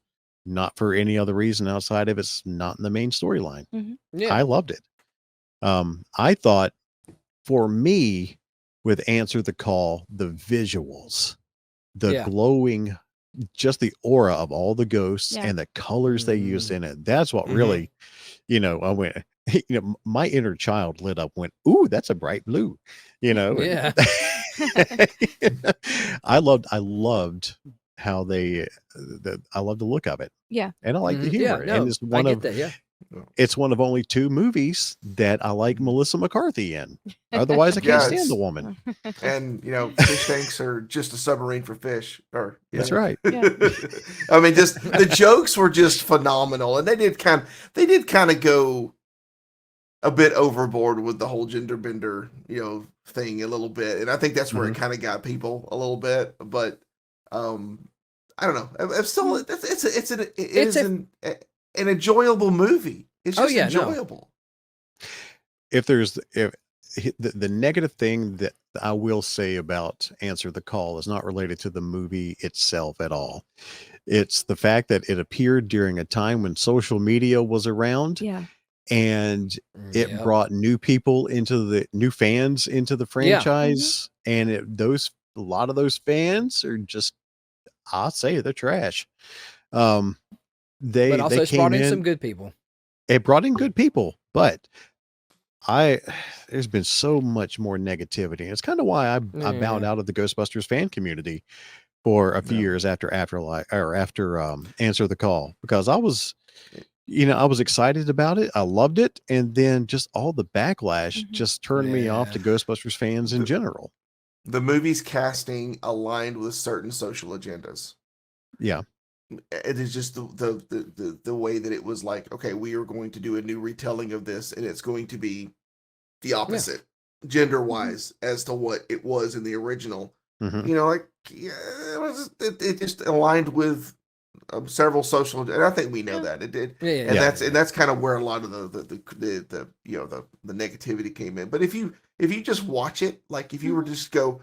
not for any other reason outside of it's not in the main storyline. Mhm. Yeah. I loved it. I thought for me with Answer the Call, the visuals, the glowing, just the aura of all the ghosts Yeah. and the colors they used in it. That's what really, I went, my inner child lit up, went, ooh, that's a bright blue, Yeah. I loved how I love the look of it. Yeah. And I like the Yeah. humor. No, And I get that. Yeah. it's one of only 2 movies that I like Melissa McCarthy in. Otherwise, I can't stand the woman. And fish tanks are just a submarine for fish. Or That's right. Yeah. I mean, just the jokes were just phenomenal, and they did kind of go a bit overboard with the whole gender bender thing a little bit, and I think that's where it kind of got people a little bit. But I don't know. I'm still it's an enjoyable movie. It's just enjoyable. If the negative thing that I will say about Answer the Call is not related to the movie itself at all. It's the fact that it appeared during a time when social media was around. Yeah. And it brought new fans into the franchise, and those a lot of those fans are just, I'll say they're trash. But But also, they it's brought came in some in, good people. it brought in good people, but there's been so much more negativity. It's kind of why I bowed Yeah. out of the Ghostbusters fan community for a few Yeah. years after Answer the Call, because I was excited about it. I loved it. And then just all the backlash just turned me off to Yeah. Ghostbusters fans in general. The movie's casting aligned with certain social agendas. Yeah. It is just the way that it was like, okay, we are going to do a new retelling of this, and it's going to be the opposite gender wise as to what it was in the original. Mhm. You know, like it just aligned with several social, and I think we know that it did. Yeah. And that's kind of where a lot of the negativity came in. But if you just watch it, like if you were to just go,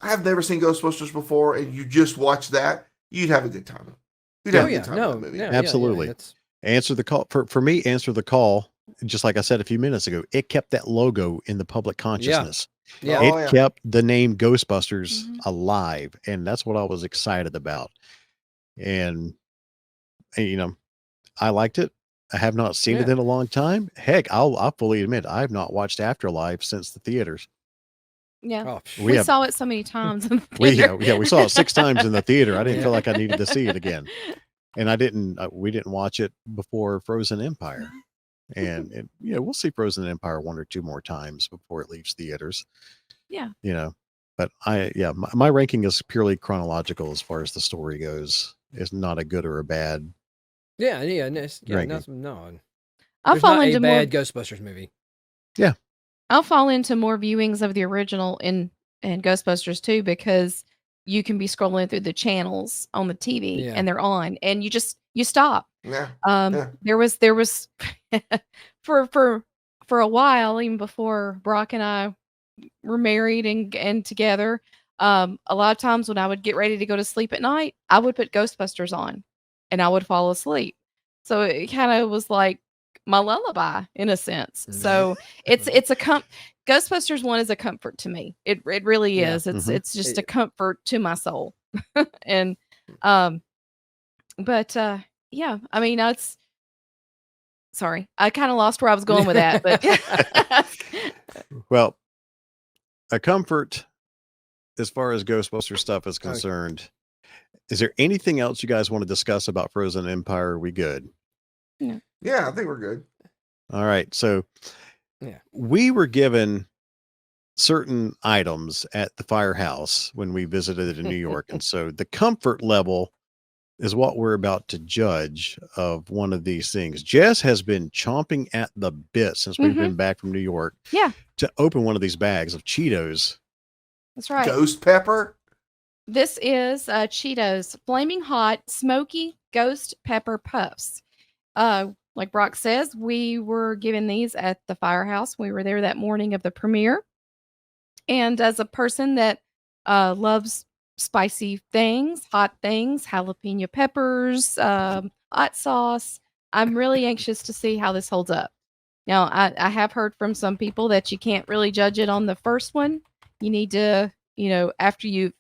I've never seen Ghostbusters before, and you just watch that, you'd have a good time. You'd have a good time with that movie. Yeah, Absolutely. Answer the Call for me. Answer the Call. Just like I said a few minutes ago, it kept that logo in the public consciousness. Yeah. It kept the name Ghostbusters alive, and that's what I was excited about. And I liked it. I have not seen it in a long time. Heck, I'll fully admit I have not watched Afterlife since the theaters. Yeah. Oh, We saw it so many times in the theater. we saw it 6 times in the theater. I didn't feel like I needed to see it again. And we didn't watch it before Frozen Empire. And we'll see Frozen Empire 1 or 2 more times before it leaves theaters. Yeah. But my ranking is purely chronological as far as the story goes. It's not a good or a bad. No. I'll There's fall not into a more bad Ghostbusters movie. I'll fall into more viewings of the original in Ghostbusters too, because you can be scrolling through the channels on the TV and they're on, and you stop. There was for a while, even before Brock and I were married and together, a lot of times when I would get ready to go to sleep at night, I would put Ghostbusters on and I would fall asleep. So it kind of was like my lullaby in a sense. So it's a Ghostbusters 1 is a comfort to me. It really is. It's just a comfort to my soul. And but yeah, I mean, it's sorry. I kind of lost where I was going with that, but Well, a comfort as far as Ghostbuster stuff is concerned. Is there anything else you guys want to discuss about Frozen Empire? Are we good? Yeah, I think we're good. All right. So we were given certain items at the firehouse when we visited in New York. And so the comfort level is what we're about to judge of one of these things. Jess has been chomping at the bit since we've been back from New York to open one of these bags of Cheetos. That's right. Ghost pepper? This is Cheetos Flaming Hot Smoky Ghost Pepper Puffs. Like Brock says, we were given these at the firehouse. We were there that morning of the premiere. And as a person that loves spicy things, hot things, jalapeno peppers, hot sauce, I'm really anxious to see how this holds up. Now, I have heard from some people that you can't really judge it on the first one. You need to, after you've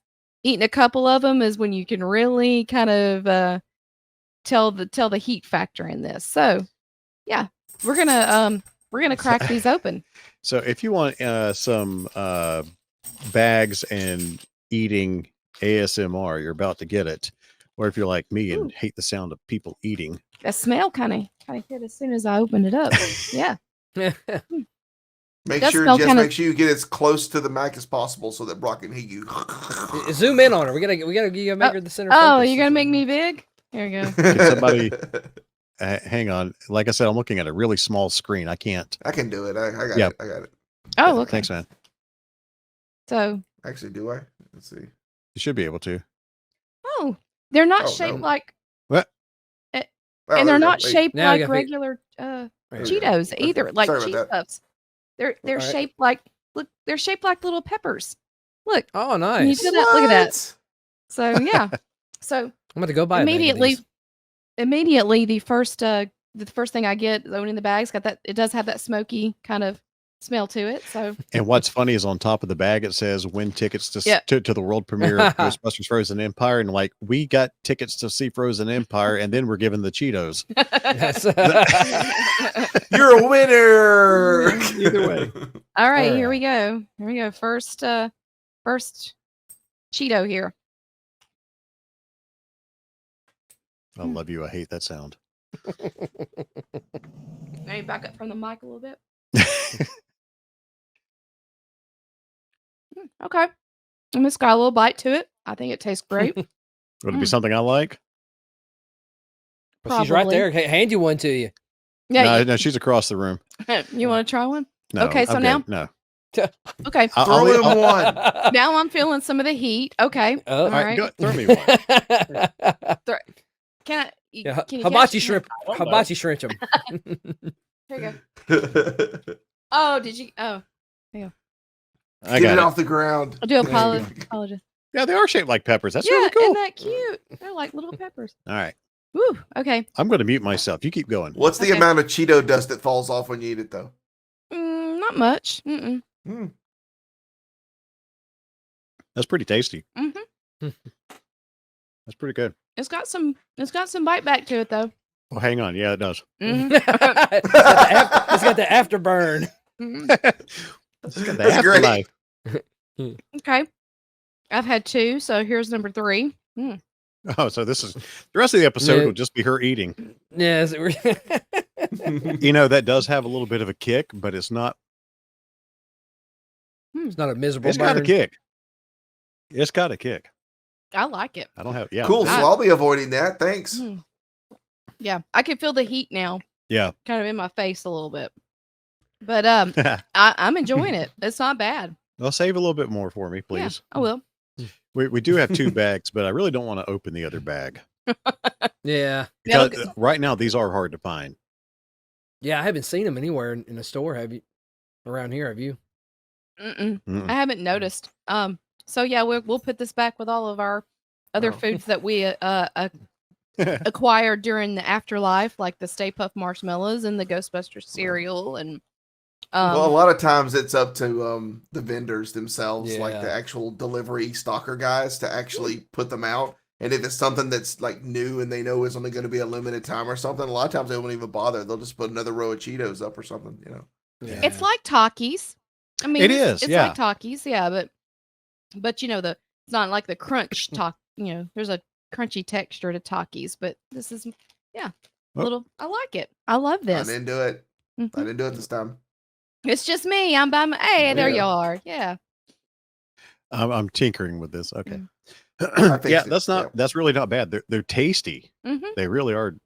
eaten a couple of them is when you can really kind of tell the heat factor in this. So, yeah, we're gonna crack these open. So, if you want some bags and eating ASMR, you're about to get it. Or if you're like me and hate the sound of people eating, that smell kind of hit as soon as I opened it up. Yeah. Make sure you get as close to the mic as possible so that Brock can hear you. Zoom in on her. We gotta make her the center. Oh, you're gonna make me big? Here we go. Can somebody hang on? Like I said, I'm looking at a really small screen. I can't. I can do it. I got it. I got it. Oh, okay. Thanks, man. So actually, do I? Let's see. You should be able to. Oh, they're not shaped like what? And they're not shaped like regular Cheetos either, like Cheetos Puffs. They're shaped like they're shaped like little peppers. Look. Oh, nice. Look at that. So yeah. So I'm going to go buy immediately the first thing I get opening the bag's got that, it does have that smoky kind of smell to it. So And what's funny is on top of the bag it says win tickets to Yeah. to the world premiere of Ghostbusters Frozen Empire, and like we got tickets to see Frozen Empire, and then we're given the Cheetos. You're a winner. Either way. all right, All here right. we go. Here we go. First Cheeto here. I love you. I hate that sound. Maybe back up from the mic a little bit. Okay. And it's got a little bite to it. I think it tastes great. Would it be something I like? She's right Probably. there. Hand you one to you. Yeah. No, she's across the room. You want to try one? No, Okay, so I'm now- good. No. Okay. Throw him one. Now I'm feeling some of the heat. Okay. Oh. All All right, right. go, throw me one. Can I? Yeah, Can you hibachi catch- shrimp. I don't know. Hibachi shrimp 'em. Here you go. Oh, did you? Oh, I Get got it it. off the ground. I do There you apologize. Yeah, they are shaped like peppers. That's yeah, really cool. isn't that cute? They're like little peppers. All right. Woo. Okay. I'm going to mute myself. You keep going. What's the Okay. amount of Cheeto dust that falls off when you eat it, though? Not much. Mm-mm. That's pretty tasty. Mhm. That's pretty good. It's got some bite back to it though. Well, hang on. Yeah, it does. Mhm. It's got the afterburn. Mhm. It's got the That's great. afterlife. Okay. I've had 2, so here's number 3. Oh, so this is the rest of the episode Yeah. will just be her eating. Yes. You know, that does have a little bit of a kick, but it's not. It's not a miserable It's got a burn. kick. It's got a kick. I like it. I don't have. Yeah. Cool. So I- I'll be avoiding that. Thanks. Mm. Yeah, I can feel the heat now, Yeah. kind of in my face a little bit. But I'm enjoying it. It's not bad. Well, save a little bit more for me, Yeah, please. I will. We do have 2 bags, but I really don't want to open the other bag. Yeah. Yeah, Because right now, these are hard to find. Yeah. I haven't seen them anywhere in a store. Have you? Around here? Have you? Mm-mm. Mm-mm. I haven't noticed. So yeah, we'll put this back with all of our other Oh. foods that we acquired during the afterlife, like the Stay Puft marshmallows and the Ghostbusters cereal, and Well, a lot of times it's up to the vendors themselves, like Yeah. the actual delivery stalker guys, to actually put them out. And if it's something that's like new and they know is only going to be a limited time or something, a lot of times they won't even bother. They'll just put another row of Cheetos up or something, you know. Yeah. it's like Takis. I mean, It it's, is, It's yeah. like Takis, yeah, but you know it's not like the crunch talk. You know, there's a crunchy texture to Takis, but this is Oh. little. I like it. I love I this. didn't do it. Mhm. I didn't do it this time. It's just me. I'm by my. Hey, there Yeah. you are. Yeah. I'm tinkering with this. Okay. fixed Yeah, it, that's not. yeah. That's really not bad. They're tasty. hmm They really are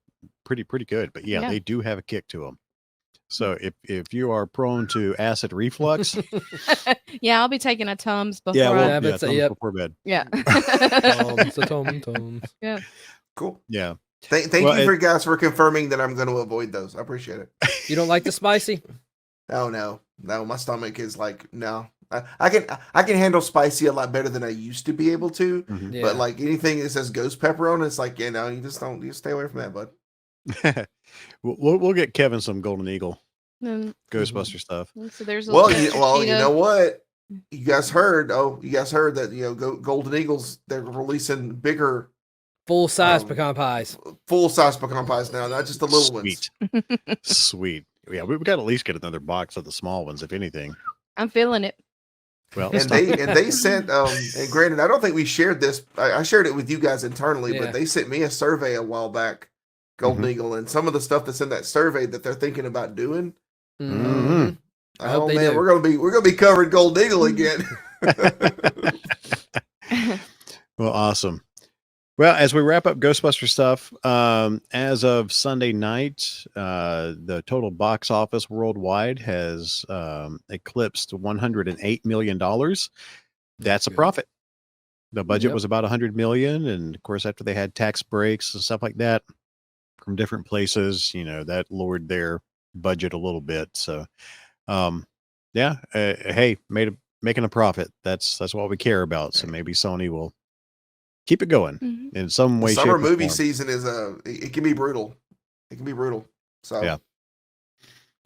pretty good. But yeah, Yeah. they do have a kick to them. So if you are prone to acid reflux, Yeah, I'll be taking a Tums before. yeah, well, Yeah, I, but thumbs yep. before bed. yeah. Toms. Cool. Yeah. Thank Well, you for guys for confirming that I'm going to avoid those. I appreciate it. You don't like the spicy? Oh no, my stomach is like no. I can handle spicy a lot better than I used to be able to. Mhm. Yeah. But like anything that says ghost pepper on it, it's like, you know, you stay away from that, bud. We'll get Kevin some Golden Eagle And Ghostbuster stuff. so there's a Well, little you Cheeto. know what? You guys heard that, you know, Golden Eagles, they're releasing bigger Full size Um, pecan pies. full size pecan pies now, not just the little ones. Sweet. Sweet. Yeah, we got to at least get another box of the small ones, if anything. I'm feeling it. Well, And they sent and granted, I don't think we shared this. I shared it with you guys internally, Yeah. but they sent me a survey a while back, Golden Mhm. Eagle, and some of the stuff that's in that survey that they're thinking about doing. Mhm. I hope Oh they man, do. we're gonna be covering Golden Eagle again. well, awesome. Well, as we wrap up Ghostbuster stuff, as of Sunday night, the total box office worldwide has eclipsed $108 million. That's a good. profit. The budget Yep. was about 100 million, and of course, after they had tax breaks and stuff like that from different places, you know, that lowered their budget a little bit. So, yeah, hey, making a profit. That's what we care about. So maybe Sony will keep it going Mhm. in some way. Summer shape, or movie form. season is it can be brutal. It can be brutal. So Yeah.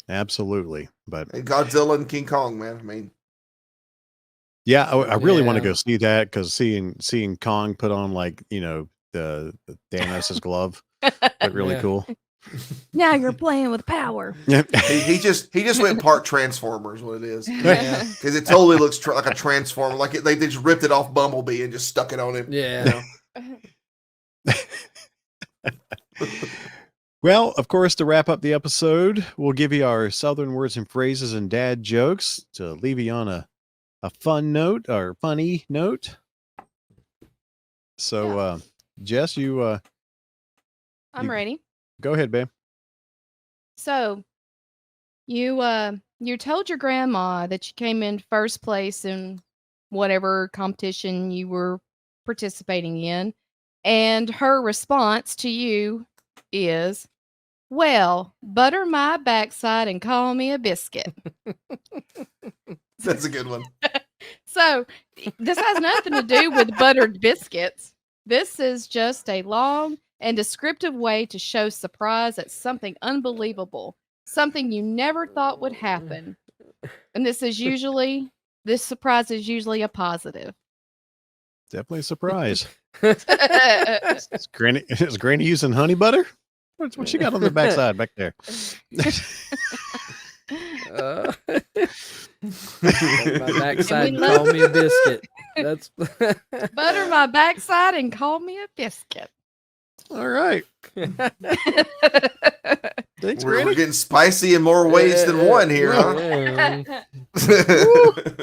Absolutely. But And Godzilla and King Kong, man. I mean, yeah, I really want to Yeah. go see that because seeing Kong put on like the Thanos' glove looked really Yeah. cool. Now you're playing with power. he just went part Transformers, what it is. Yeah. Because it totally looks like a Transformer. Like they just ripped it off Bumblebee and just stuck it on him. Yeah. Well, of course, to wrap up the episode, we'll give you our Southern words and phrases and dad jokes to leave you on a fun note or funny note. So, Jess, you I'm ready. go ahead, babe. So you told your grandma that you came in first place in whatever competition you were participating in, and her response to you is, "Well, butter my backside and call me a biscuit." That's a good one. So this has nothing to do with buttered biscuits. This is just a long and descriptive way to show surprise at something unbelievable, something you never thought would happen. And this surprise is usually a positive. Definitely a surprise. Uh, Is Granny using honey butter? What she got on the backside back there? My backside, we call me a biscuit. That's Butter my backside and call me a biscuit. All right. Thanks, We're Granny. getting spicy in more ways than one here, huh?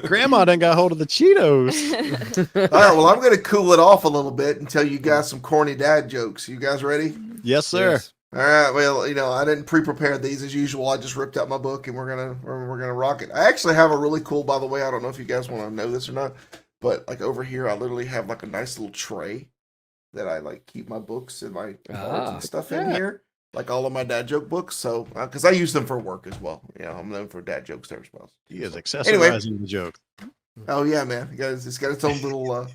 Grandma done got hold of the Cheetos. All right, well, I'm going to cool it off a little bit and tell you guys some corny dad jokes. You guys ready? Yes, sir. Yes. All right. Well, I didn't pre-prepare these as usual. I just ripped out my book and we're gonna rock it. I actually have a really cool, by the way. I don't know if you guys want to know this or not, but like over here, I literally have like a nice little tray that I like keep my books and my cards and stuff in here, like all of my dad joke books. So because I use them for work as well. I'm known for dad jokes there as well. He is accessorizing the joke. Oh yeah, man. It's got its own little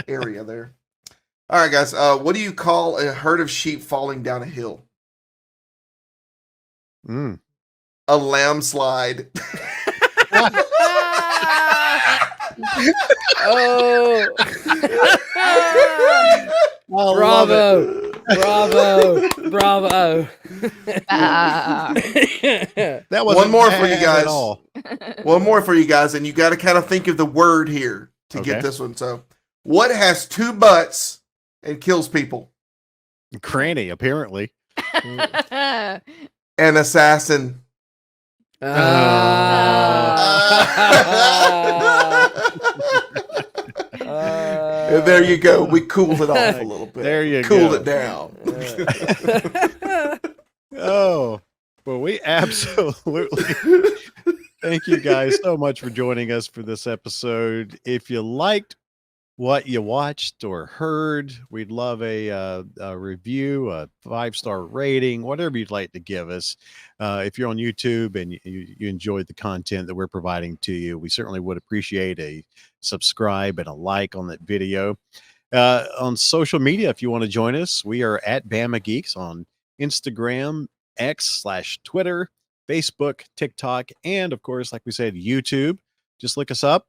area there. All right, guys. What do you call a herd of sheep falling down a hill? Mm. A lamb slide. Oh, Bravo. bravo. That was One more for you guys. All. One more for you guys, and you got to kind of think of the word here to Okay. get this one. So, what has two butts and kills people? Cranny, apparently. An assassin. And there you go. We cooled it off a little bit. There you cooled go. it down. Oh, well, we absolutely thank you guys so much for joining us for this episode. If you liked what you watched or heard, we'd love a review, a 5-star rating, whatever you'd like to give us. If you're on YouTube and you enjoyed the content that we're providing to you, we certainly would appreciate a subscribe and a like on that video. On social media, if you want to join us, we are at Bama Geeks on Instagram, X/Twitter, Facebook, TikTok, and of course, like we said, YouTube. Just look us up.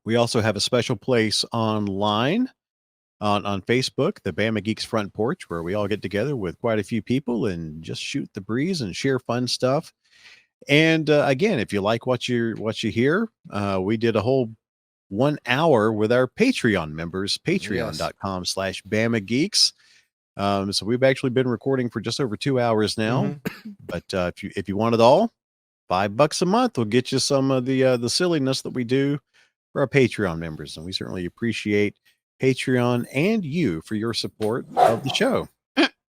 We also have a special place online on Facebook, the Bama Geeks Front Porch, where we all get together with quite a few people and just shoot the breeze and share fun stuff. And again, if you like what you hear, we did a whole 1 hour with our Patreon members, patreon.com/Bama Geeks. So we've actually been recording for just over 2 hours now. But if you want it all, $5 a month will get you some of the silliness that we do for our Patreon members, and we certainly appreciate Patreon and you for your support of the show.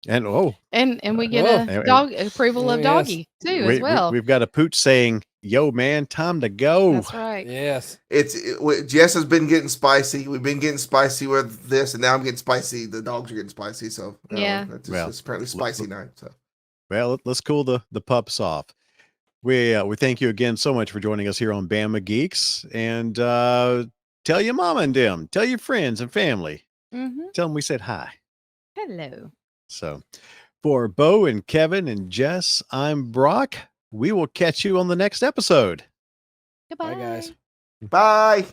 And and we get a dog approval of Doggy too as well. We've got a pooch saying, "Yo, man, time to go." That's right. Yes. Jess has been getting spicy. We've been getting spicy with this, and now I'm getting spicy. The dogs are getting spicy, so Yeah. it's apparently spicy night. So well, let's cool the pups off. We thank you again so much for joining us here on Bama Geeks, and tell your mama and them, tell your friends and family, tell them we said hi. Hello. So, for Bo and Kevin and Jess, I'm Brock. we will catch you on the next episode. Goodbye, Bye, guys. Bye.